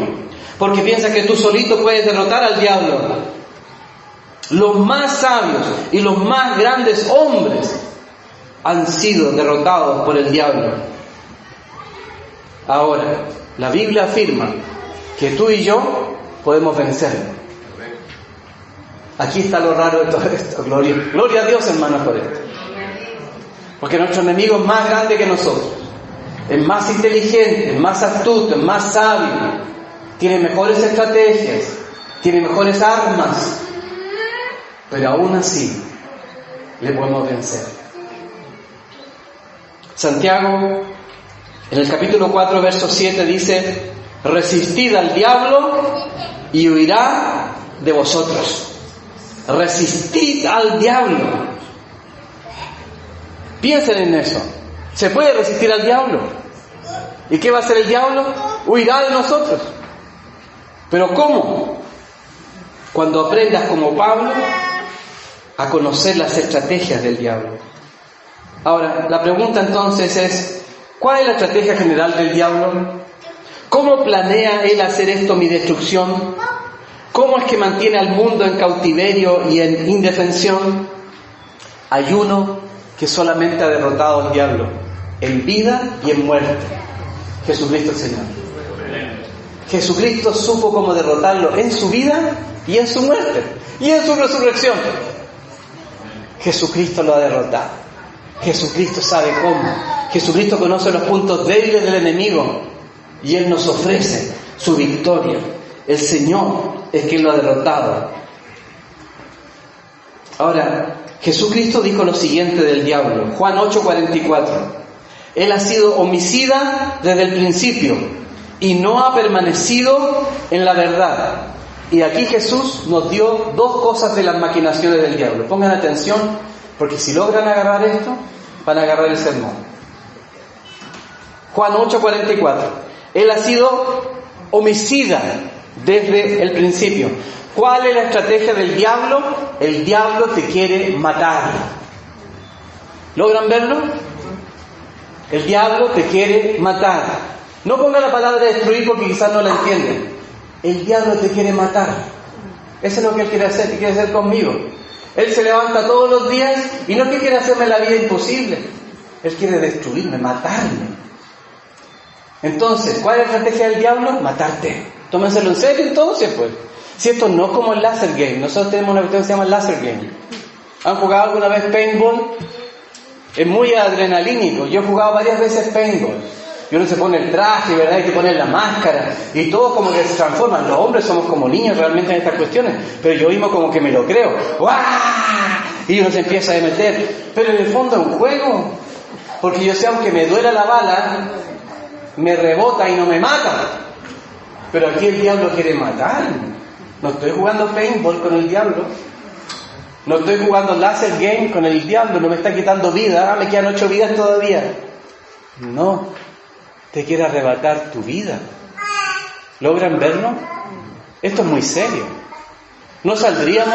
porque piensas que tú solito puedes derrotar al diablo. Los más sabios y los más grandes hombres han sido derrotados por el diablo. Ahora, la Biblia afirma que tú y yo podemos vencerlo. Aquí está lo raro de todo esto. Gloria a Dios, hermanos, por esto. Porque nuestro enemigo es más grande que nosotros. Es más inteligente, es más astuto, es más sabio. Tiene mejores estrategias, tiene mejores armas. Pero aún así, le podemos vencer. Santiago, en el capítulo 4, verso 7, dice: resistid al diablo y huirá de vosotros. Resistid al diablo. Piensen en eso. ¿Se puede resistir al diablo? ¿Y qué va a hacer el diablo? Huirá de nosotros. ¿Pero cómo? Cuando aprendas como Pablo a conocer las estrategias del diablo. Ahora, la pregunta entonces es: ¿cuál es la estrategia general del diablo? ¿Cómo planea él hacer esto mi destrucción? ¿Cómo es que mantiene al mundo en cautiverio y en indefensión? Hay uno que solamente ha derrotado al diablo en vida y en muerte: Jesucristo el Señor. Jesucristo supo cómo derrotarlo en su vida y en su muerte y en su resurrección. Jesucristo lo ha derrotado. Jesucristo sabe cómo. Jesucristo conoce los puntos débiles del enemigo y Él nos ofrece su victoria. El Señor es quien lo ha derrotado. Ahora, Jesucristo dijo lo siguiente del diablo, Juan 8:44. Él ha sido homicida desde el principio y no ha permanecido en la verdad. Y aquí Jesús nos dio dos cosas de las maquinaciones del diablo. Pongan atención, porque si logran agarrar esto, van a agarrar el sermón. Juan 8:44. Él ha sido homicida desde el principio. ¿Cuál es la estrategia del diablo? El diablo te quiere matar. ¿Logran verlo? El diablo te quiere matar. No ponga la palabra destruir porque quizás no la entienden. El diablo te quiere matar. Eso es lo que él quiere hacer, que quiere hacer conmigo. Él se levanta todos los días y no es que quiere hacerme la vida imposible. Él quiere destruirme, matarme. Entonces, ¿cuál es la estrategia del diablo? Matarte. Tómenselo en serio entonces, pues. Si esto no es como el laser game. Nosotros tenemos una cuestión que se llama laser game. ¿Han jugado alguna vez paintball? Es muy adrenalínico. Yo he jugado varias veces paintball. Y uno se pone el traje, ¿verdad? Hay que poner la máscara. Y todos como que se transforman. Los hombres somos como niños realmente en estas cuestiones. Pero yo mismo como que me lo creo. ¡Guau! Y uno se empieza a meter. Pero en el fondo es un juego. Porque yo sé, aunque me duela la bala, me rebota y no me mata. Pero aquí el diablo quiere matar. No estoy jugando paintball con el diablo. No estoy jugando laser game con el diablo. No me está quitando vida. Me quedan 8 vidas todavía. No. Te quiere arrebatar tu vida. ¿Logran verlo? Esto es muy serio. No saldríamos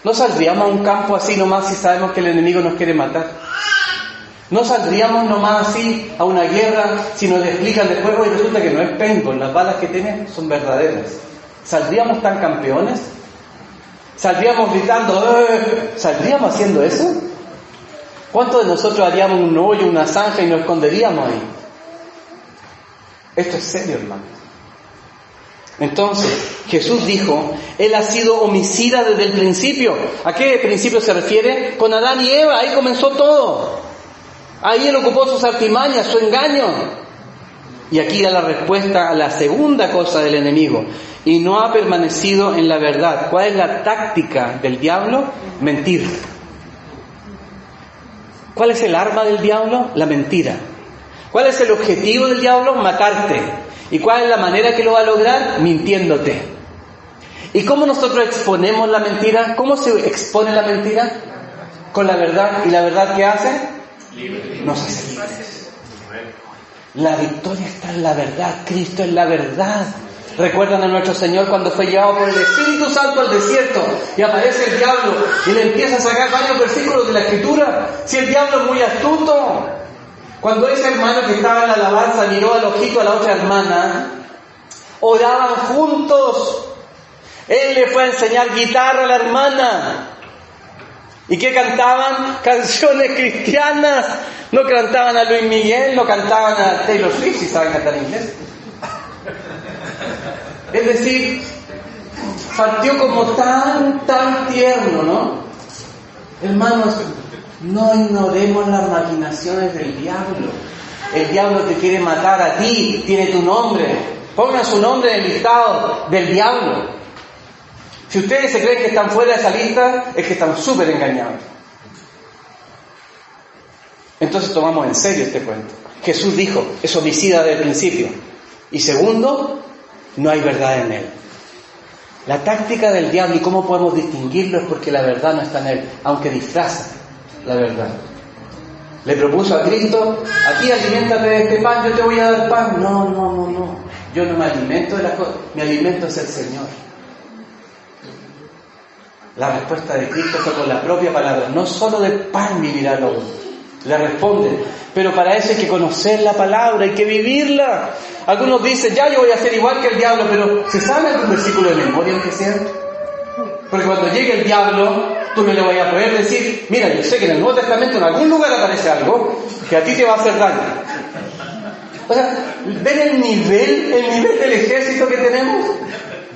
a un campo así nomás si sabemos que el enemigo nos quiere matar. No saldríamos nomás así a una guerra si nos explican después, y resulta que no es paintball, las balas que tienen son verdaderas. ¿Saldríamos tan campeones? ¿Saldríamos gritando? ¿Saldríamos haciendo eso? ¿Cuántos de nosotros haríamos un hoyo, una zanja y nos esconderíamos ahí? Esto es serio, hermano. Entonces, Jesús dijo, Él ha sido homicida desde el principio. ¿A qué principio se refiere? Con Adán y Eva, ahí comenzó todo. Ahí Él ocupó sus artimañas, su engaño. Y aquí da la respuesta a la segunda cosa del enemigo. Y no ha permanecido en la verdad. ¿Cuál es la táctica del diablo? Mentir. ¿Cuál es el arma del diablo? La mentira. ¿Cuál es el objetivo del diablo? Matarte. ¿Y cuál es la manera que lo va a lograr? Mintiéndote. ¿Y cómo nosotros exponemos la mentira? ¿Cómo se expone la mentira? Con la verdad. ¿Y la verdad qué hace? Nos hace libres. La victoria está en la verdad. Cristo es la verdad. ¿Recuerdan a nuestro Señor cuando fue llevado por el Espíritu Santo al desierto y aparece el diablo y le empieza a sacar varios versículos de la Escritura? Si el diablo es muy astuto. Cuando ese hermano que estaba en la alabanza miró al ojito a la otra hermana, oraban juntos. Él le fue a enseñar guitarra a la hermana. ¿Y qué cantaban? Canciones cristianas. No cantaban a Luis Miguel, no cantaban a Taylor Swift, si saben cantar inglés. Es decir, partió como tan tierno, ¿no? Hermanos, no ignoremos las maquinaciones del diablo. El diablo te quiere matar a ti, tiene tu nombre. Pongan su nombre en el listado del diablo. Si ustedes se creen que están fuera de esa lista, es que están súper engañados. Entonces tomamos en serio este cuento. Jesús dijo, es homicida desde el principio. Y segundo, no hay verdad en él. La táctica del diablo y cómo podemos distinguirlo es porque la verdad no está en él, aunque disfraza la verdad. Le propuso a Cristo, aquí aliméntate de este pan, yo te voy a dar pan. No. Yo no me alimento de las cosas, mi alimento es el Señor. La respuesta de Cristo fue con la propia palabra, no solo de pan vivirá el hombre. Le responde, pero para eso hay que conocer la palabra, hay que vivirla. Algunos dicen, ya yo voy a ser igual que el diablo, pero ¿se sabe algún versículo de memoria aunque sea? Porque cuando llegue el diablo, tú no le vayas a poder decir, mira, yo sé que en el Nuevo Testamento en algún lugar aparece algo que a ti te va a hacer daño. O sea, ¿ven el nivel del ejército que tenemos?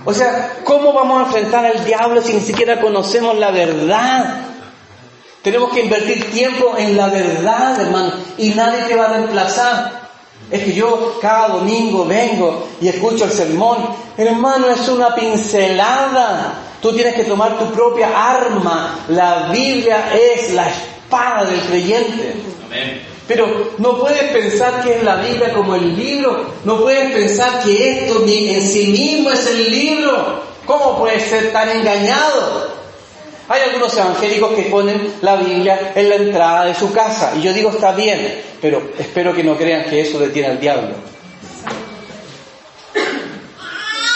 O sea, ¿cómo vamos a enfrentar al diablo si ni siquiera conocemos la verdad? Tenemos que invertir tiempo en la verdad, hermano, y nadie te va a reemplazar. Es que yo cada domingo vengo y escucho el sermón. Hermano, es una pincelada. Tú tienes que tomar tu propia arma. La Biblia es la espada del creyente. Amén. Pero no puedes pensar que es la Biblia como el libro. No puedes pensar que esto en sí mismo es el libro. ¿Cómo puedes ser tan engañado? Hay algunos evangélicos que ponen la Biblia en la entrada de su casa. Y yo digo, está bien, pero espero que no crean que eso detiene al diablo.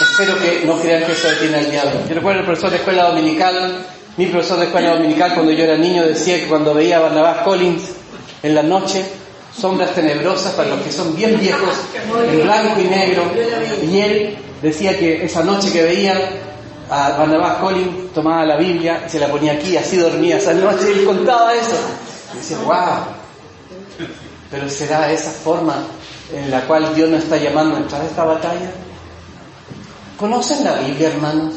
Espero que no crean que eso detiene al diablo. Yo recuerdo el profesor de escuela dominical, mi profesor de escuela dominical cuando yo era niño decía que cuando veía a Barnabás Collins en la noche, sombras tenebrosas para los que son bien viejos, en blanco y negro, y él decía que esa noche que veía a Barnabás Collins tomaba la Biblia y se la ponía aquí, así dormía esa noche, y él contaba eso. Y decía, wow, pero ¿será esa forma en la cual Dios nos está llamando a entrar a esta batalla? ¿Conocen la Biblia, hermanos?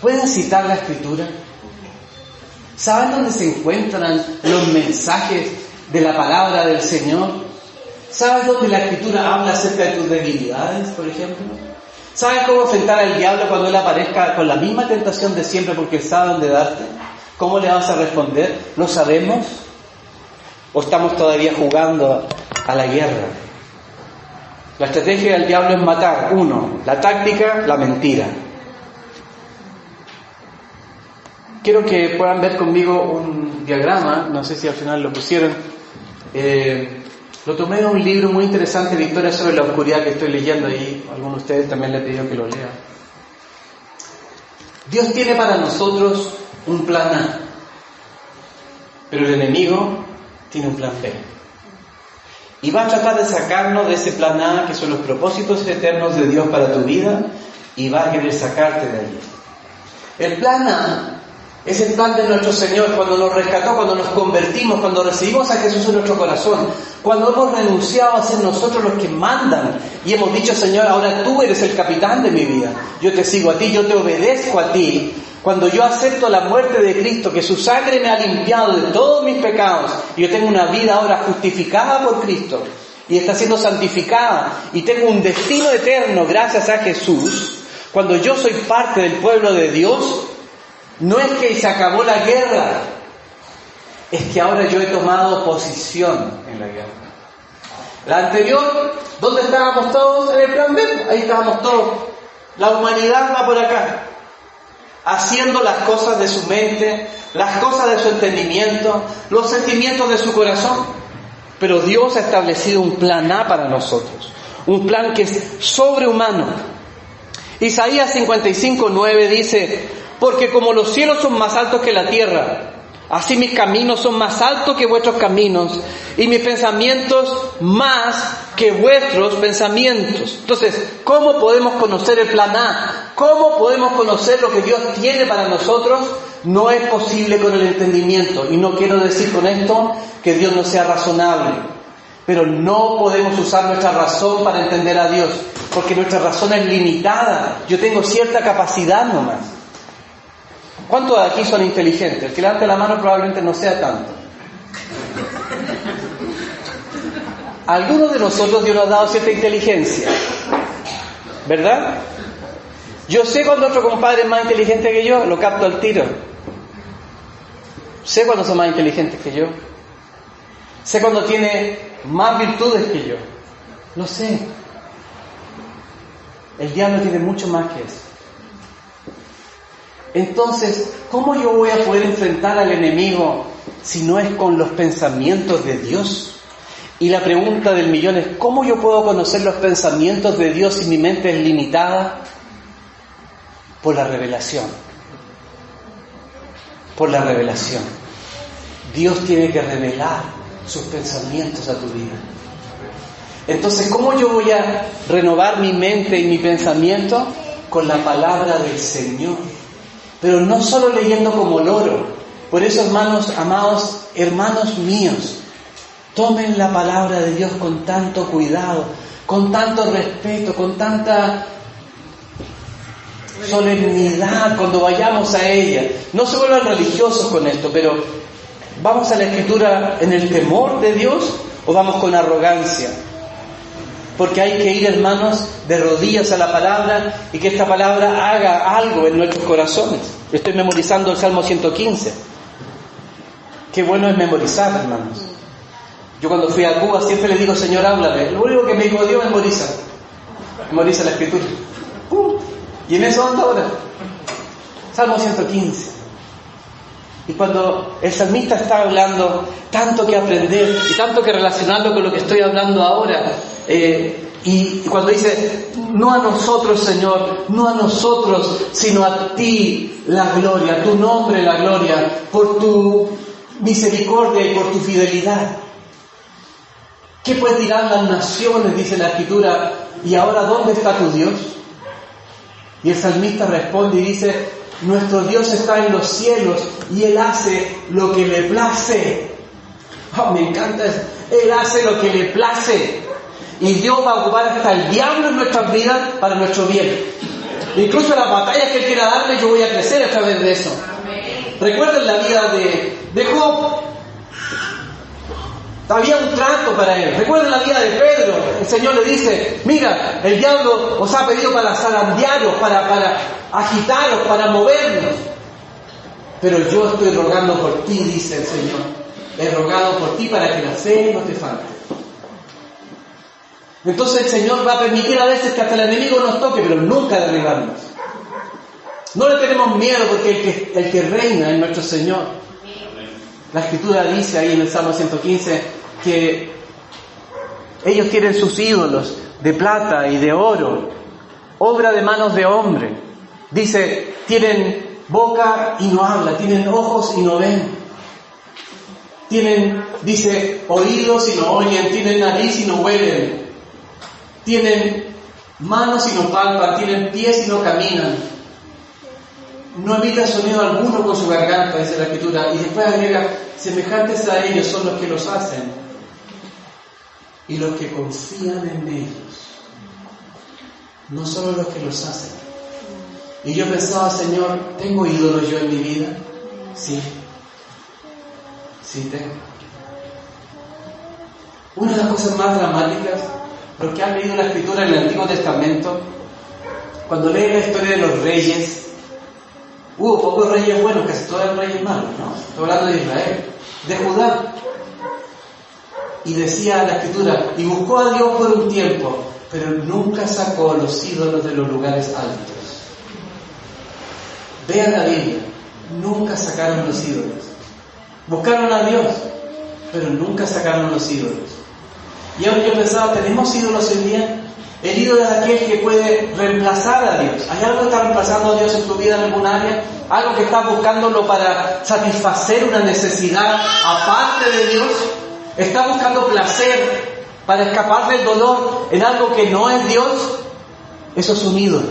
¿Pueden citar la Escritura? ¿Saben dónde se encuentran los mensajes de la palabra del Señor? ¿Sabes dónde la Escritura habla acerca de tus debilidades, por ejemplo? ¿Sabes cómo enfrentar al diablo cuando él aparezca con la misma tentación de siempre porque él sabe dónde darte? ¿Cómo le vas a responder? ¿Lo sabemos? ¿O estamos todavía jugando a la guerra? La estrategia del diablo es matar. 1. La táctica, la mentira. Quiero que puedan ver conmigo un diagrama, no sé si al final lo pusieron. Lo tomé de un libro muy interesante, Victoria sobre la oscuridad, que estoy leyendo ahí. Algunos de ustedes también les he pedido que lo lean. Dios tiene para nosotros un plan A, pero el enemigo tiene un plan B. Y va a tratar de sacarnos de ese plan A, que son los propósitos eternos de Dios para tu vida, y va a querer sacarte de ahí. El plan A es el plan de nuestro Señor cuando nos rescató, cuando nos convertimos, cuando recibimos a Jesús en nuestro corazón, cuando hemos renunciado a ser nosotros los que mandan y hemos dicho, Señor, ahora tú eres el capitán de mi vida, yo te sigo a ti, yo te obedezco a ti. Cuando yo acepto la muerte de Cristo, que su sangre me ha limpiado de todos mis pecados, y yo tengo una vida ahora justificada por Cristo, y está siendo santificada, y tengo un destino eterno gracias a Jesús, cuando yo soy parte del pueblo de Dios, no es que se acabó la guerra, es que ahora yo he tomado posición en la guerra. La anterior, ¿dónde estábamos todos? En el plan B, ahí estábamos todos. La humanidad va por acá, haciendo las cosas de su mente, las cosas de su entendimiento, los sentimientos de su corazón. Pero Dios ha establecido un plan A para nosotros, un plan que es sobrehumano. Isaías 55:9 dice: porque como los cielos son más altos que la tierra, así mis caminos son más altos que vuestros caminos, y mis pensamientos más que vuestros pensamientos. Entonces, ¿cómo podemos conocer el plan A? ¿Cómo podemos conocer lo que Dios tiene para nosotros? No es posible con el entendimiento. Y no quiero decir con esto que Dios no sea razonable, pero no podemos usar nuestra razón para entender a Dios, porque nuestra razón es limitada. Yo tengo cierta capacidad nomás. ¿Cuántos de aquí son inteligentes? El que levante la mano probablemente no sea tanto. A algunos de nosotros Dios nos ha dado cierta inteligencia, ¿verdad? Yo sé cuando otro compadre es más inteligente que yo, lo capto al tiro. Sé cuando son más inteligentes que yo. Sé cuando tiene más virtudes que yo. Lo sé. El diablo tiene mucho más que eso. Entonces, ¿cómo yo voy a poder enfrentar al enemigo si no es con los pensamientos de Dios? Y la pregunta del millón es: ¿cómo yo puedo conocer los pensamientos de Dios si mi mente es limitada? Por la revelación. Por la revelación. Dios tiene que revelar sus pensamientos a tu vida. Entonces, ¿cómo yo voy a renovar mi mente y mi pensamiento? Con la palabra del Señor. Pero no solo leyendo como loro. Por eso, hermanos, amados, hermanos míos, tomen la palabra de Dios con tanto cuidado, con tanto respeto, con tanta solemnidad cuando vayamos a ella. No se vuelvan religiosos con esto, pero ¿vamos a la Escritura en el temor de Dios o vamos con arrogancia? Porque hay que ir, hermanos, de rodillas a la palabra y que esta palabra haga algo en nuestros corazones. Estoy memorizando el Salmo 115. Qué bueno es memorizar, hermanos. Yo cuando fui a Cuba siempre le digo: Señor, háblame. Lo único que me dijo Dios: memoriza. Memoriza la Escritura. ¡Pum! Y en eso ando ahora. Salmo 115. Y cuando el salmista está hablando, tanto que aprender y tanto que relacionarlo con lo que estoy hablando ahora, y cuando dice: no a nosotros, Señor, no a nosotros, sino a ti la gloria, a tu nombre la gloria, por tu misericordia y por tu fidelidad. ¿Qué pues dirán las naciones?, dice la Escritura, y ahora ¿dónde está tu Dios? Y el salmista responde y dice: nuestro Dios está en los cielos y Él hace lo que le place. Oh, me encanta eso. Él hace lo que le place. Y Dios va a ocupar hasta el diablo en nuestras vidas para nuestro bien. Incluso las batallas que Él quiera darme, yo voy a crecer a través de eso. Recuerden la vida de Job. Había un trato para él. Recuerden la vida de Pedro. El Señor le dice: mira, el diablo os ha pedido para zarandearos, para agitaros, para movernos. Pero yo estoy rogando por ti, dice el Señor. He rogado por ti para que la fe no te falte. Entonces el Señor va a permitir a veces que hasta el enemigo nos toque, pero nunca derribarnos. No le tenemos miedo, porque el que reina es nuestro Señor. La Escritura dice ahí en el Salmo 115 que ellos tienen sus ídolos de plata y de oro, obra de manos de hombre. Dice: tienen boca y no habla, tienen ojos y no ven. Tienen, dice, oídos y no oyen, tienen nariz y no huelen. Tienen manos y no palpan, tienen pies y no caminan. No emite sonido alguno con su garganta, dice la Escritura. Y después agrega: semejantes a ellos son los que los hacen y los que confían en ellos. No solo los que los hacen. Y yo pensaba: Señor, ¿tengo ídolos yo en mi vida? Sí. Sí tengo. Una de las cosas más dramáticas, los que han leído la Escritura en el Antiguo Testamento, cuando leen la historia de los reyes, hubo pocos reyes buenos, casi todos eran reyes malos, ¿no? Estoy hablando de Israel, de Judá. Y decía la Escritura: y buscó a Dios por un tiempo, pero nunca sacó los ídolos de los lugares altos. Vean la Biblia, nunca sacaron los ídolos. Buscaron a Dios, pero nunca sacaron los ídolos. Y ahora yo pensaba, ¿tenemos ídolos hoy día? El ídolo es aquel que puede reemplazar a Dios. ¿Hay algo que está reemplazando a Dios en tu vida en algún área? ¿Algo que estás buscándolo para satisfacer una necesidad aparte de Dios? ¿Estás buscando placer para escapar del dolor en algo que no es Dios? Eso es un ídolo.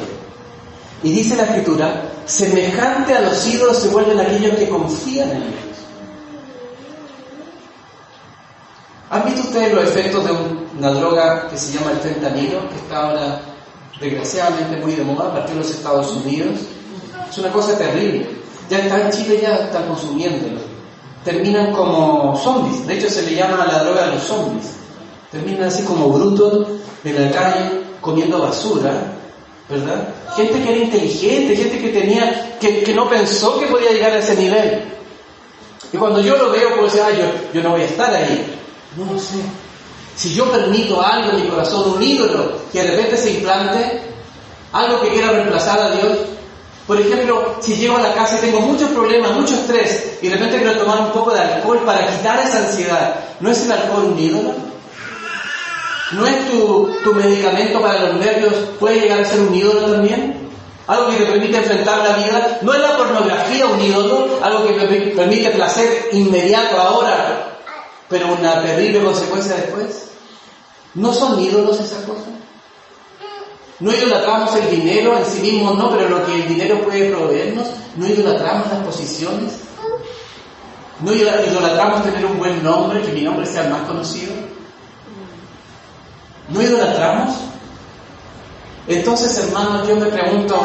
Y dice la Escritura, semejante a los ídolos se vuelven aquellos que confían en Dios. ¿Han visto ustedes los efectos de una droga que se llama el fentanilo, que está ahora desgraciadamente muy de moda a partir de los Estados Unidos? Es una cosa terrible. Ya está en Chile, ya están consumiéndolo. Terminan como zombies. De hecho se le llama la droga de los zombies. Terminan así como brutos en la calle comiendo basura, ¿verdad? Gente que era inteligente, gente que tenía, que no pensó que podía llegar a ese nivel. Y cuando yo lo veo, pues yo no voy a estar ahí. No lo sé. Si yo permito algo en mi corazón, un ídolo, que de repente se implante, algo que quiera reemplazar a Dios. Por ejemplo, si llego a la casa y tengo muchos problemas, mucho estrés, y de repente quiero tomar un poco de alcohol para quitar esa ansiedad, ¿no es el alcohol un ídolo? ¿No es tu medicamento para los nervios, puede llegar a ser un ídolo también? Algo que te permite enfrentar la vida. ¿No es la pornografía un ídolo? Algo que me permite placer inmediato ahora, pero una terrible consecuencia después. ¿No son ídolos esas cosas? ¿No idolatramos el dinero en sí mismo? No, pero lo que el dinero puede proveernos. ¿No idolatramos las posiciones? ¿No idolatramos tener un buen nombre, que mi nombre sea más conocido? ¿No idolatramos? Entonces, hermanos, yo me pregunto,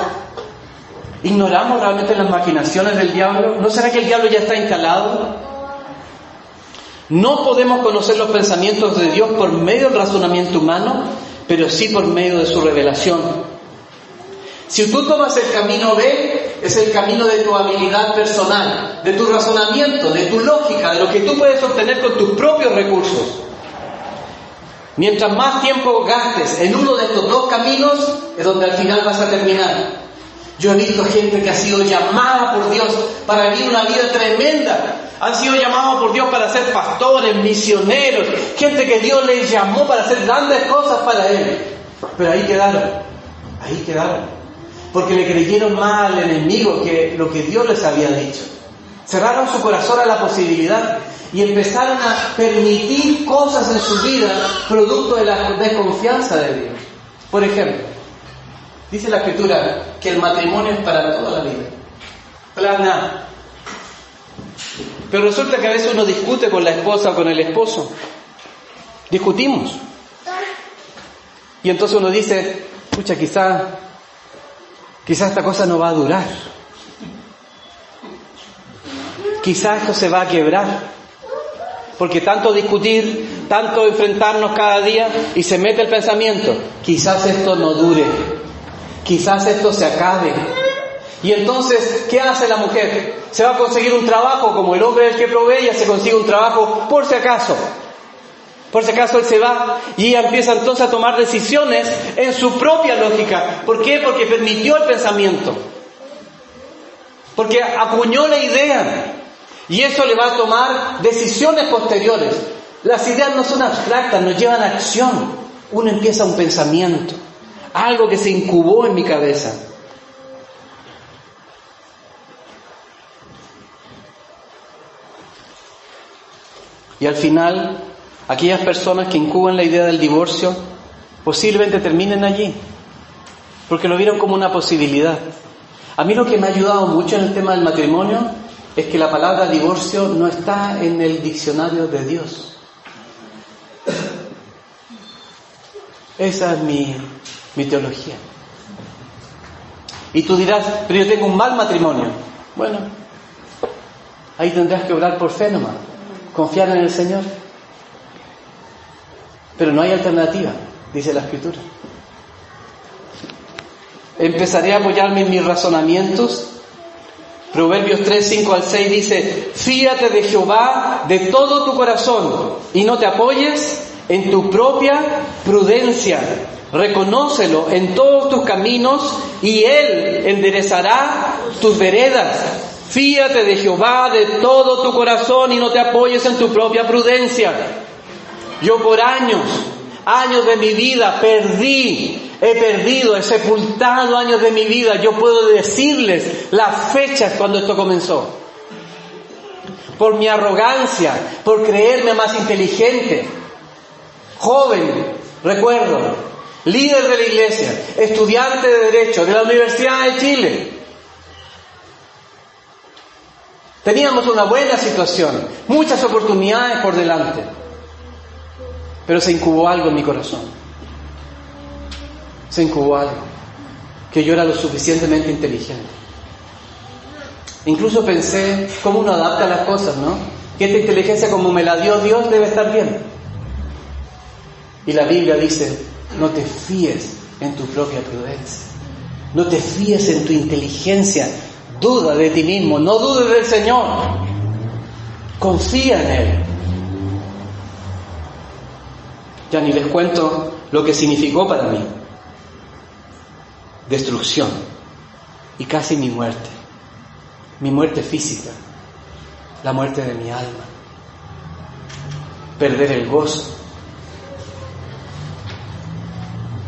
¿ignoramos realmente las maquinaciones del diablo? ¿No será que el diablo ya está instalado? No podemos conocer los pensamientos de Dios por medio del razonamiento humano, pero sí por medio de su revelación. Si tú tomas el camino B, es el camino de tu habilidad personal, de tu razonamiento, de tu lógica, de lo que tú puedes obtener con tus propios recursos. Mientras más tiempo gastes en uno de estos dos caminos, es donde al final vas a terminar. Yo he visto gente que ha sido llamada por Dios para vivir una vida tremenda. Han sido llamados por Dios para ser pastores, misioneros, gente que Dios les llamó para hacer grandes cosas para Él. Pero ahí quedaron. Porque le creyeron más al enemigo que lo que Dios les había dicho. Cerraron su corazón a la posibilidad y empezaron a permitir cosas en su vida producto de la desconfianza de Dios. Por ejemplo, dice la Escritura que el matrimonio es para toda la vida. Plan A. Pero resulta que a veces uno discute con la esposa o con el esposo. Discutimos. Y entonces uno dice, pucha, quizás esta cosa no va a durar. Quizás esto se va a quebrar. Porque tanto discutir, tanto enfrentarnos cada día, y se mete el pensamiento, quizás esto no dure. Quizás esto se acabe. Y entonces, ¿qué hace la mujer? Se va a conseguir un trabajo, como el hombre es el que provee, ella se consigue un trabajo por si acaso. Por si acaso él se va, y ella empieza entonces a tomar decisiones en su propia lógica. ¿Por qué? Porque permitió el pensamiento. Porque acuñó la idea. Y eso le va a tomar decisiones posteriores. Las ideas no son abstractas, nos llevan a acción. Uno empieza un pensamiento. Algo que se incubó en mi cabeza. Y al final, aquellas personas que incuban la idea del divorcio, posiblemente terminen allí, porque lo vieron como una posibilidad. A mí lo que me ha ayudado mucho en el tema del matrimonio es que la palabra divorcio no está en el diccionario de Dios. Esa es mi teología. Y tú dirás, pero yo tengo un mal matrimonio. Bueno, ahí tendrás que orar por fe nomás, confiar en el Señor. Pero no hay alternativa, dice la Escritura. Empezaré a apoyarme en mis razonamientos. Proverbios 3, 5 al 6 dice, fíate de Jehová de todo tu corazón y no te apoyes en tu propia prudencia. Reconócelo en todos tus caminos y Él enderezará tus veredas. Fíate de Jehová de todo tu corazón y no te apoyes en tu propia prudencia. Yo por años de mi vida he sepultado años de mi vida. Yo puedo decirles las fechas cuando esto comenzó. Por mi arrogancia, por creerme más inteligente. Joven, recuerdo, líder de la iglesia, estudiante de Derecho de la Universidad de Chile. Teníamos una buena situación, muchas oportunidades por delante. Pero se incubó algo en mi corazón. Se incubó algo. Que yo era lo suficientemente inteligente. Incluso pensé cómo uno adapta las cosas, ¿no? Que esta inteligencia como me la dio Dios debe estar bien. Y la Biblia dice, no te fíes en tu propia prudencia. No te fíes en tu inteligencia. Duda de ti mismo, no dudes del Señor. Confía en Él. Ya ni les cuento lo que significó para mí. Destrucción y casi mi muerte. Mi muerte física, la muerte de mi alma. Perder el gozo.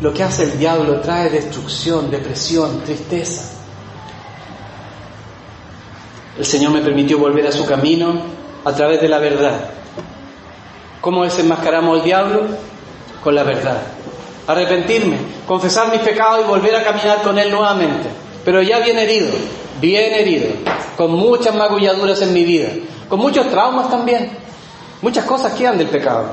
Lo que hace el diablo trae destrucción, depresión, tristeza. El Señor me permitió volver a su camino a través de la verdad. ¿Cómo desenmascaramos al diablo? Con la verdad. Arrepentirme, confesar mis pecados y volver a caminar con Él nuevamente. Pero ya bien herido, con muchas magulladuras en mi vida, con muchos traumas también. Muchas cosas quedan del pecado.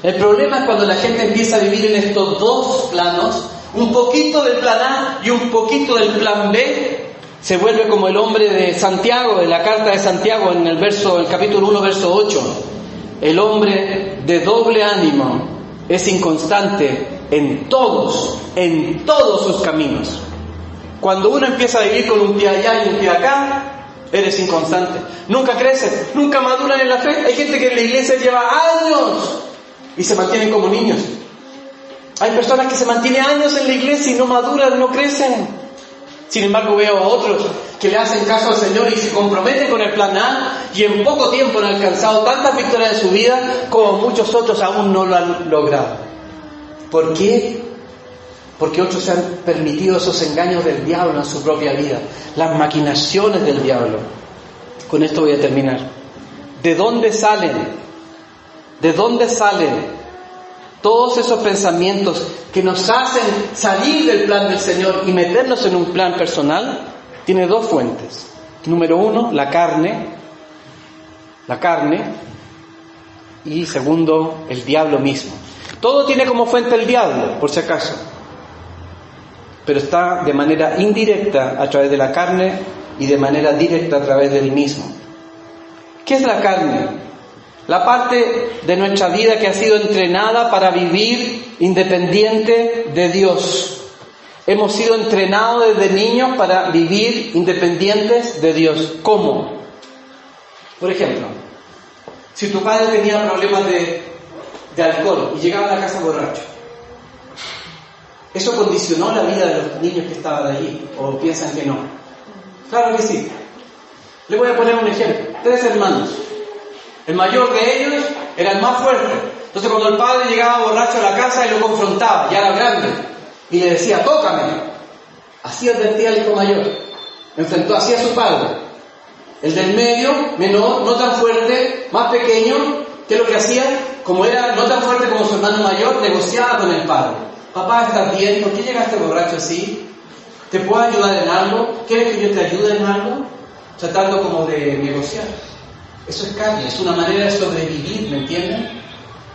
El problema es cuando la gente empieza a vivir en estos dos planos, un poquito del plan A y un poquito del plan B. Se vuelve como el hombre de Santiago, de la carta de Santiago, en el capítulo 1, verso 8. El hombre de doble ánimo es inconstante en todos sus caminos. Cuando uno empieza a vivir con un pie allá y un pie acá, eres inconstante. Nunca creces, nunca maduran en la fe. Hay gente que en la iglesia lleva años y se mantienen como niños. Hay personas que se mantienen años en la iglesia y no maduran, no crecen. Sin embargo, veo a otros que le hacen caso al Señor y se comprometen con el plan A y en poco tiempo han alcanzado tantas victorias en su vida como muchos otros aún no lo han logrado. ¿Por qué? Porque otros se han permitido esos engaños del diablo en su propia vida, las maquinaciones del diablo. Con esto voy a terminar. ¿De dónde salen? ¿De dónde salen todos esos pensamientos que nos hacen salir del plan del Señor y meternos en un plan personal? Tiene dos fuentes. Número uno, la carne. Y segundo, el diablo mismo. Todo tiene como fuente el diablo, por si acaso. Pero está de manera indirecta a través de la carne y de manera directa a través del mismo. ¿Qué es la carne? La parte de nuestra vida que ha sido entrenada para vivir independiente de Dios. Hemos sido entrenados desde niños para vivir independientes de Dios. ¿Cómo? Por ejemplo, si tu padre tenía problemas de alcohol y llegaba a la casa borracho, ¿eso condicionó la vida de los niños que estaban allí? ¿O piensan que no? Claro que sí. Le voy a poner un ejemplo. 3 hermanos. El mayor de ellos era el más fuerte. Entonces cuando el padre llegaba borracho a la casa y lo confrontaba, ya era grande, y le decía, tócame. Así advertía al hijo mayor. Enfrentó así a su padre. El del medio, menor, no tan fuerte, más pequeño, ¿qué es lo que hacía? Como era no tan fuerte como su hermano mayor, negociaba con el padre. Papá, ¿estás bien? ¿Por qué llegaste borracho así? ¿Te puedo ayudar en algo? ¿Quieres que yo te ayude en algo? Tratando como de negociar. Eso es carne, es una manera de sobrevivir, ¿me entienden?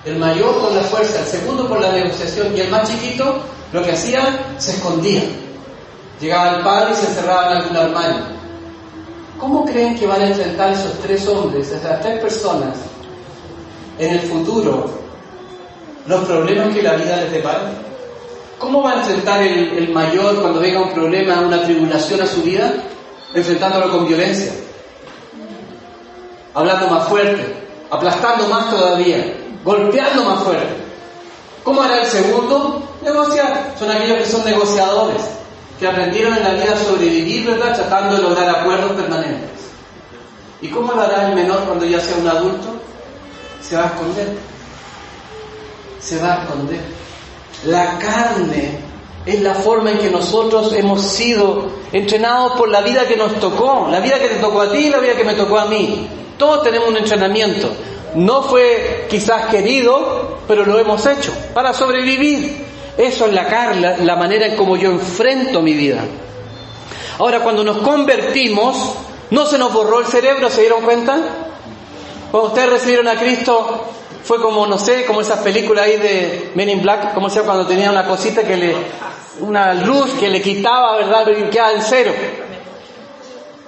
El mayor con la fuerza, el segundo por la negociación y el más chiquito, lo que hacía, se escondía. Llegaba el padre y se encerraba en algún armario. ¿Cómo creen que van a enfrentar esos 3 hombres, esas 3 personas, en el futuro, los problemas que la vida les depara? ¿Cómo va a enfrentar el mayor cuando venga un problema, una tribulación a su vida? Enfrentándolo con violencia, hablando más fuerte, aplastando más todavía. golpeando más fuerte. ¿Cómo hará el segundo? Negociar. Son aquellos que son negociadores, que aprendieron en la vida a sobrevivir, ¿verdad?, tratando de lograr acuerdos permanentes. ¿Y cómo lo hará el menor cuando ya sea un adulto? Se va a esconder. Se va a esconder. La carne es la forma en que nosotros hemos sido entrenados por la vida que nos tocó, la vida que te tocó a ti y la vida que me tocó a mí. Todos tenemos un entrenamiento. No fue quizás querido, pero lo hemos hecho para sobrevivir. Eso es la carne, la manera en cómo yo enfrento mi vida. Ahora, cuando nos convertimos, no se nos borró el cerebro, ¿se dieron cuenta? Cuando ustedes recibieron a Cristo, fue como, no sé, como esas películas ahí de Men in Black, como sea, cuando tenía una cosita una luz que le quitaba, ¿verdad?, y quedaba en cero.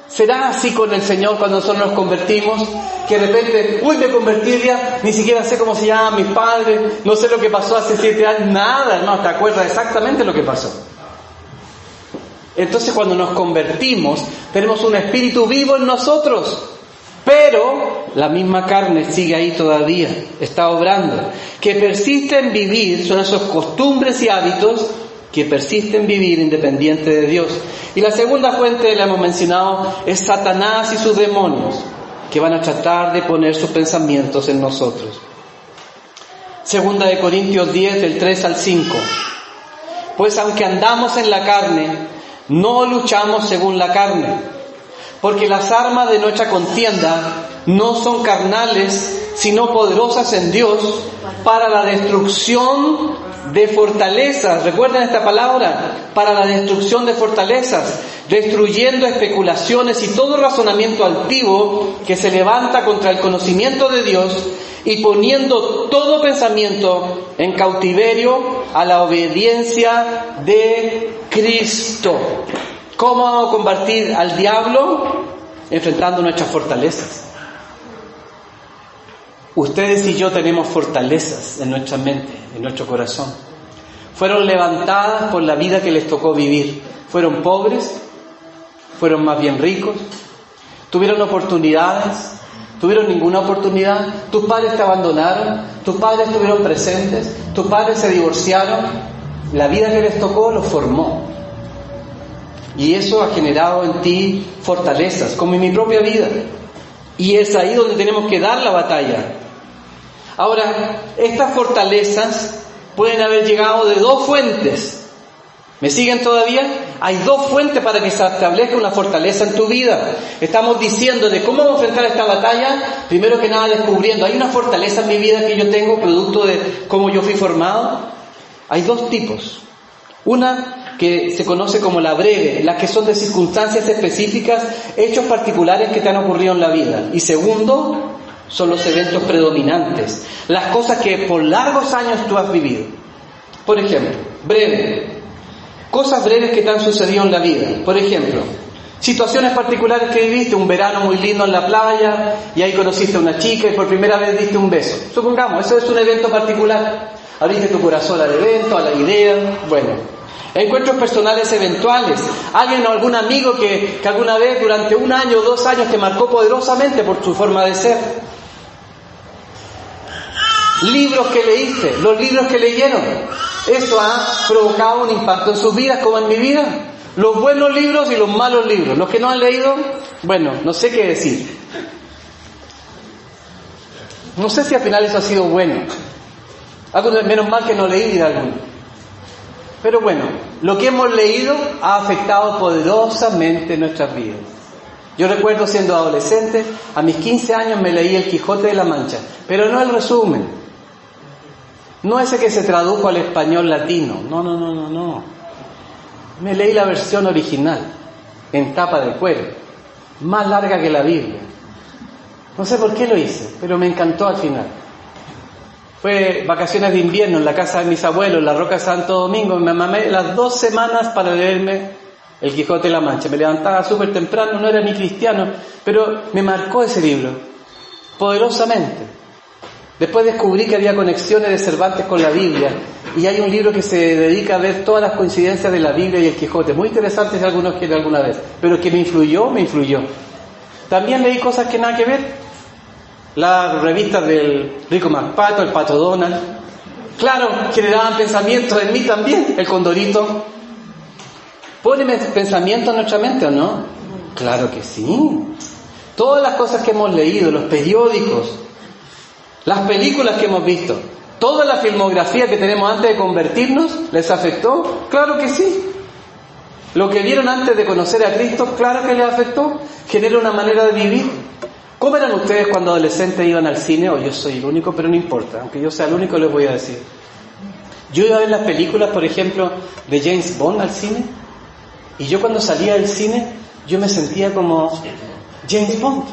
¿Será así con el Señor cuando nosotros nos convertimos? Que de repente, me convertí ya, ni siquiera sé cómo se llaman mis padres, no sé lo que pasó hace 7 años, nada, no, te acuerdas exactamente lo que pasó. Entonces, cuando nos convertimos, tenemos un espíritu vivo en nosotros, pero la misma carne sigue ahí todavía, está obrando. Que persiste en vivir, son esos costumbres y hábitos que persisten en vivir independiente de Dios. Y la segunda fuente, la hemos mencionado, es Satanás y sus demonios, que van a tratar de poner sus pensamientos en nosotros. Segunda de Corintios 10, del 3 al 5. Pues aunque andamos en la carne, no luchamos según la carne, porque las armas de nuestra contienda no son carnales, sino poderosas en Dios para la destrucción de fortalezas. Recuerden esta palabra, para la destrucción de fortalezas, destruyendo especulaciones y todo razonamiento altivo que se levanta contra el conocimiento de Dios, y poniendo todo pensamiento en cautiverio a la obediencia de Cristo. ¿Cómo vamos a combatir al diablo? Enfrentando nuestras fortalezas. Ustedes y yo tenemos fortalezas en nuestra mente, en nuestro corazón. Fueron levantadas por la vida que les tocó vivir. Fueron pobres, fueron más bien ricos, tuvieron oportunidades, tuvieron ninguna oportunidad. Tus padres te abandonaron, tus padres estuvieron presentes, tus padres se divorciaron. La vida que les tocó los formó. Y eso ha generado en ti fortalezas, como en mi propia vida. Y es ahí donde tenemos que dar la batalla. Ahora, estas fortalezas pueden haber llegado de 2 fuentes. ¿Me siguen todavía? Hay 2 fuentes para que se establezca una fortaleza en tu vida. Estamos diciendo de cómo vamos a enfrentar esta batalla, primero que nada descubriendo, ¿hay una fortaleza en mi vida que yo tengo, producto de cómo yo fui formado? Hay 2 tipos. Una que se conoce como la breve, las que son de circunstancias específicas, hechos particulares que te han ocurrido en la vida. Y segundo, son los eventos predominantes, las cosas que por largos años tú has vivido. Por ejemplo, breve, cosas breves que te han sucedido en la vida. Por ejemplo, situaciones particulares que viviste, un verano muy lindo en la playa, y ahí conociste a una chica y por primera vez diste un beso. Supongamos, eso es un evento particular. Abriste tu corazón al evento, a la idea. Bueno, encuentros personales eventuales. Alguien o algún amigo que alguna vez durante 1 año o 2 años te marcó poderosamente por su forma de ser. Libros que leíste, los libros que leyeron. Eso ha provocado un impacto en sus vidas, como en mi vida. Los buenos libros y los malos libros. Los que no han leído, bueno, no sé qué decir. No sé si al final eso ha sido bueno. Menos mal que no leí de alguno. Pero bueno, lo que hemos leído ha afectado poderosamente nuestras vidas. Yo recuerdo siendo adolescente, a mis 15 años me leí El Quijote de la Mancha, pero no el resumen. No ese que se tradujo al español latino. No. Me leí la versión original, en tapa de cuero, más larga que la Biblia. No sé por qué lo hice, pero me encantó al final. Fue vacaciones de invierno en la casa de mis abuelos, en la Roca de Santo Domingo. Me mamé las 2 semanas para leerme El Quijote de la Mancha. Me levantaba súper temprano, no era ni cristiano, pero me marcó ese libro, poderosamente. Después descubrí que había conexiones de Cervantes con la Biblia, y hay un libro que se dedica a ver todas las coincidencias de la Biblia y el Quijote. Muy interesante si algunos quieren alguna vez, pero que me influyó. También leí cosas que nada que ver. las revistas del Rico MacPato, el Pato Donald. Claro, generaban pensamientos en mí también, el Condorito. ¿Pone pensamientos en nuestra mente o no? Claro que sí. Todas las cosas que hemos leído, los periódicos, las películas que hemos visto, toda la filmografía que tenemos antes de convertirnos, ¿les afectó? Claro que sí. Lo que vieron antes de conocer a Cristo, claro que les afectó. Genera una manera de vivir. ¿Cómo eran ustedes cuando adolescentes iban al cine? O yo soy el único, pero no importa. Aunque yo sea el único, les voy a decir. Yo iba a ver las películas, por ejemplo, de James Bond al cine. Y yo cuando salía del cine, yo me sentía como James Bond.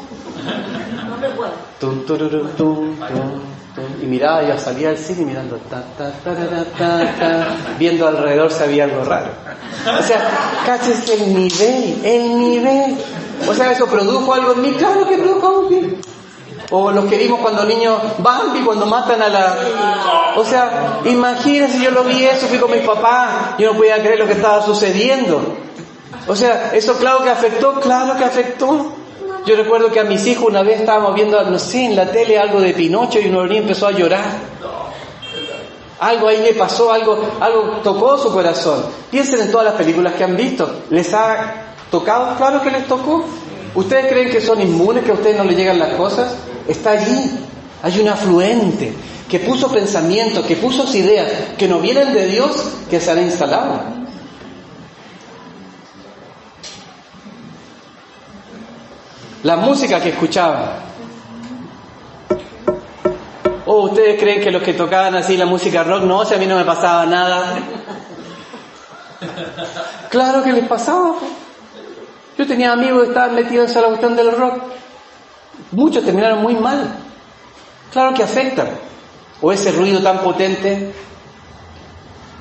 Tum, tururu, tum, tum, tum. Y miraba, yo salía del cine mirando, viendo alrededor si había algo raro. O sea, cáchese el nivel. O sea, ¿eso produjo algo en mí? Claro que produjo algo en mí. O los que vimos cuando niños, Bambi, cuando matan a la... O sea, imagínense, yo lo vi eso, fui con mis papás, yo no podía creer lo que estaba sucediendo. O sea, ¿eso claro que afectó? Claro que afectó. Yo recuerdo que a mis hijos una vez estábamos viendo, no sé, en la tele algo de Pinocho y uno de los niños empezó a llorar. Algo ahí le pasó, algo tocó su corazón. Piensen en todas las películas que han visto. ¿Les ha tocado? Claro que les tocó. ¿Ustedes creen que son inmunes, que a ustedes no les llegan las cosas? Está allí. Hay un afluente que puso pensamientos, que puso ideas que no vienen de Dios, que se han instalado. La música que escuchaban. ¿O ustedes creen que los que tocaban así la música rock, no, si a mí no me pasaba nada? Claro que les pasaba. Yo tenía amigos que estaban metidos en la cuestión del rock. Muchos terminaron muy mal. Claro que afectan. O ese ruido tan potente.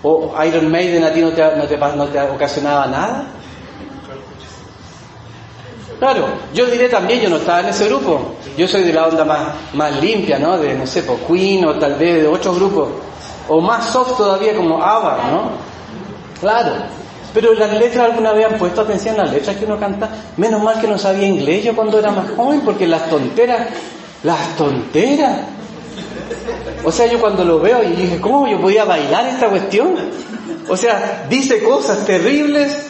O Iron Maiden a ti no te ocasionaba nada. Claro, yo diré también, yo no estaba en ese grupo. Yo soy de la onda más limpia, ¿no? De, no sé, pues Queen o tal vez de otros grupos. O más soft todavía como ABBA, ¿no? Claro. Pero las letras, ¿alguna vez han puesto atención a las letras que uno canta? Menos mal que no sabía inglés yo cuando era más joven, porque las tonteras. O sea, yo cuando lo veo y dije, ¿cómo yo podía bailar esta cuestión? O sea, dice cosas terribles.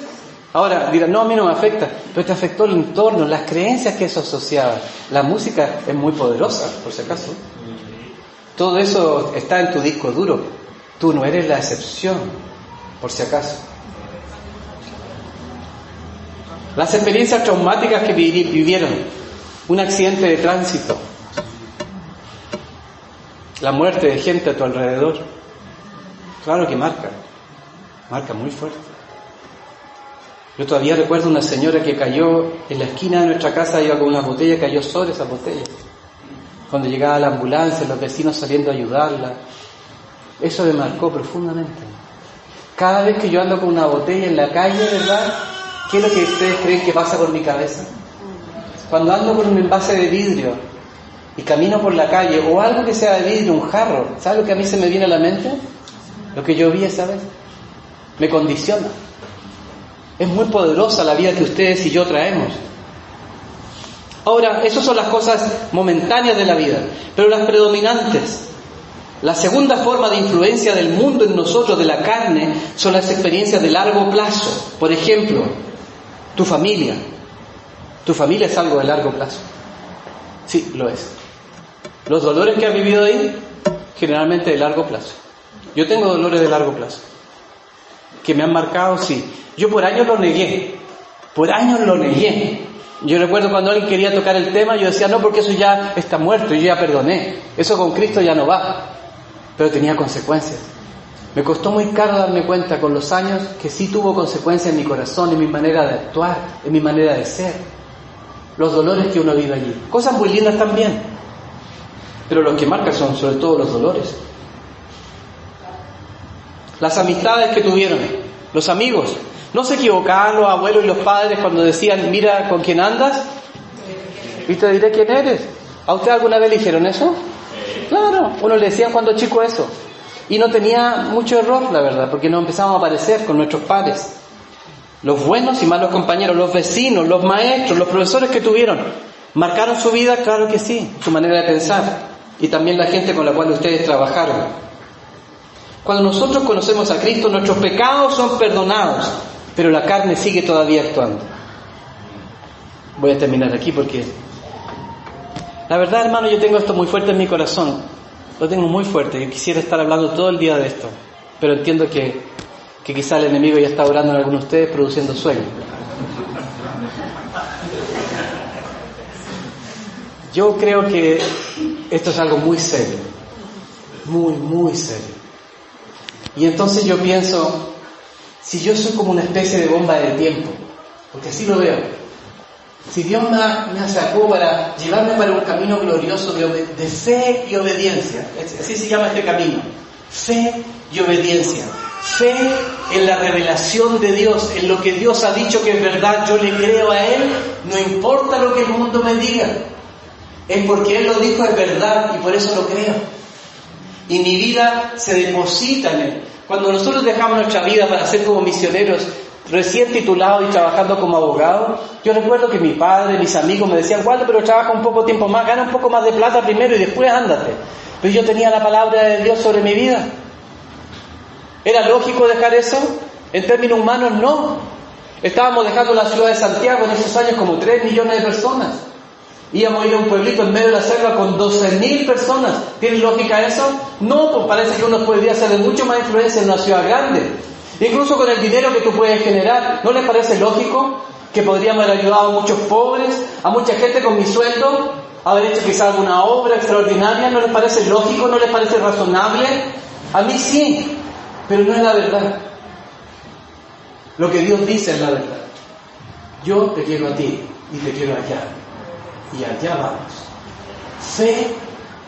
Ahora dirán, no, a mí no me afecta, pero te afectó el entorno, las creencias que eso asociaba. La música es muy poderosa, por si acaso. Todo eso está en tu disco duro. Tú no eres la excepción, por si acaso. Las experiencias traumáticas que vivieron, un accidente de tránsito, la muerte de gente a tu alrededor, claro que marca muy fuerte. Yo todavía recuerdo una señora que cayó en la esquina de nuestra casa, iba con una botella, cayó sobre esa botella. Cuando llegaba la ambulancia, los vecinos saliendo a ayudarla, eso me marcó profundamente. Cada vez que yo ando con una botella en la calle, ¿verdad? ¿Qué es lo que ustedes creen que pasa por mi cabeza? Cuando ando con un envase de vidrio y camino por la calle, o algo que sea de vidrio, un jarro, ¿sabe lo que a mí se me viene a la mente? Lo que yo vi esa vez. Me condiciona. Es muy poderosa la vida que ustedes y yo traemos. Ahora, esas son las cosas momentáneas de la vida, pero las predominantes. La segunda forma de influencia del mundo en nosotros, de la carne, son las experiencias de largo plazo. Por ejemplo, tu familia. ¿Tu familia es algo de largo plazo? Sí, lo es. Los dolores que has vivido ahí, generalmente de largo plazo. Yo tengo dolores de largo plazo. Que me han marcado, sí. Yo por años lo negué. Yo recuerdo cuando alguien quería tocar el tema, yo decía, no, porque eso ya está muerto, yo ya perdoné. Eso con Cristo ya no va. Pero tenía consecuencias. Me costó muy caro darme cuenta con los años que sí tuvo consecuencias en mi corazón, en mi manera de actuar, en mi manera de ser. Los dolores que uno vive allí. Cosas muy lindas también. Pero lo que marca son sobre todo los dolores. Las amistades que tuvieron, los amigos. ¿No se equivocaban los abuelos y los padres cuando decían, mira con quién andas? Y te diré quién eres. ¿A usted alguna vez le dijeron eso? Claro, uno le decía cuando chico eso. Y no tenía mucho error, la verdad, porque nos empezamos a aparecer con nuestros padres. Los buenos y malos compañeros, los vecinos, los maestros, los profesores que tuvieron. ¿Marcaron su vida? Claro que sí, su manera de pensar. Y también la gente con la cual ustedes trabajaron. Cuando nosotros conocemos a Cristo, nuestros pecados son perdonados, pero la carne sigue todavía actuando. Voy a terminar aquí porque la verdad, hermano, yo tengo esto muy fuerte en mi corazón. Lo tengo muy fuerte. Yo quisiera estar hablando todo el día de esto, pero entiendo que quizá el enemigo ya está orando en algunos de ustedes, produciendo sueño. Yo creo que esto es algo muy serio, muy, muy serio. Y entonces yo pienso, si yo soy como una especie de bomba del tiempo, porque así lo veo, si Dios me sacó para llevarme para un camino glorioso de fe y obediencia, así se llama este camino, fe y obediencia, fe en la revelación de Dios, en lo que Dios ha dicho que es verdad, yo le creo a Él, no importa lo que el mundo me diga, es porque Él lo dijo, es verdad, y por eso lo creo. Y mi vida se deposita en Él. Cuando nosotros dejamos nuestra vida para ser como misioneros, recién titulados y trabajando como abogados, yo recuerdo que mi padre, mis amigos me decían, Waldo, pero trabaja un poco tiempo más, gana un poco más de plata primero y después ándate. Pero yo tenía la palabra de Dios sobre mi vida. ¿Era lógico dejar eso? En términos humanos, no. Estábamos dejando la ciudad de Santiago en esos años como 3 millones de personas. Íbamos a ir a un pueblito en medio de la selva con 12.000 personas. ¿Tiene lógica eso? No, pues parece que uno podría ser de mucho más influencia en una ciudad grande. Incluso con el dinero que tú puedes generar, ¿no les parece lógico que podríamos haber ayudado a muchos pobres, a mucha gente con mi sueldo, haber hecho quizás alguna obra extraordinaria? ¿No les parece lógico? ¿No les parece razonable? A mí sí, pero no es la verdad. Lo que Dios dice es la verdad. Yo te quiero a ti y te quiero allá. Y allá vamos. Fe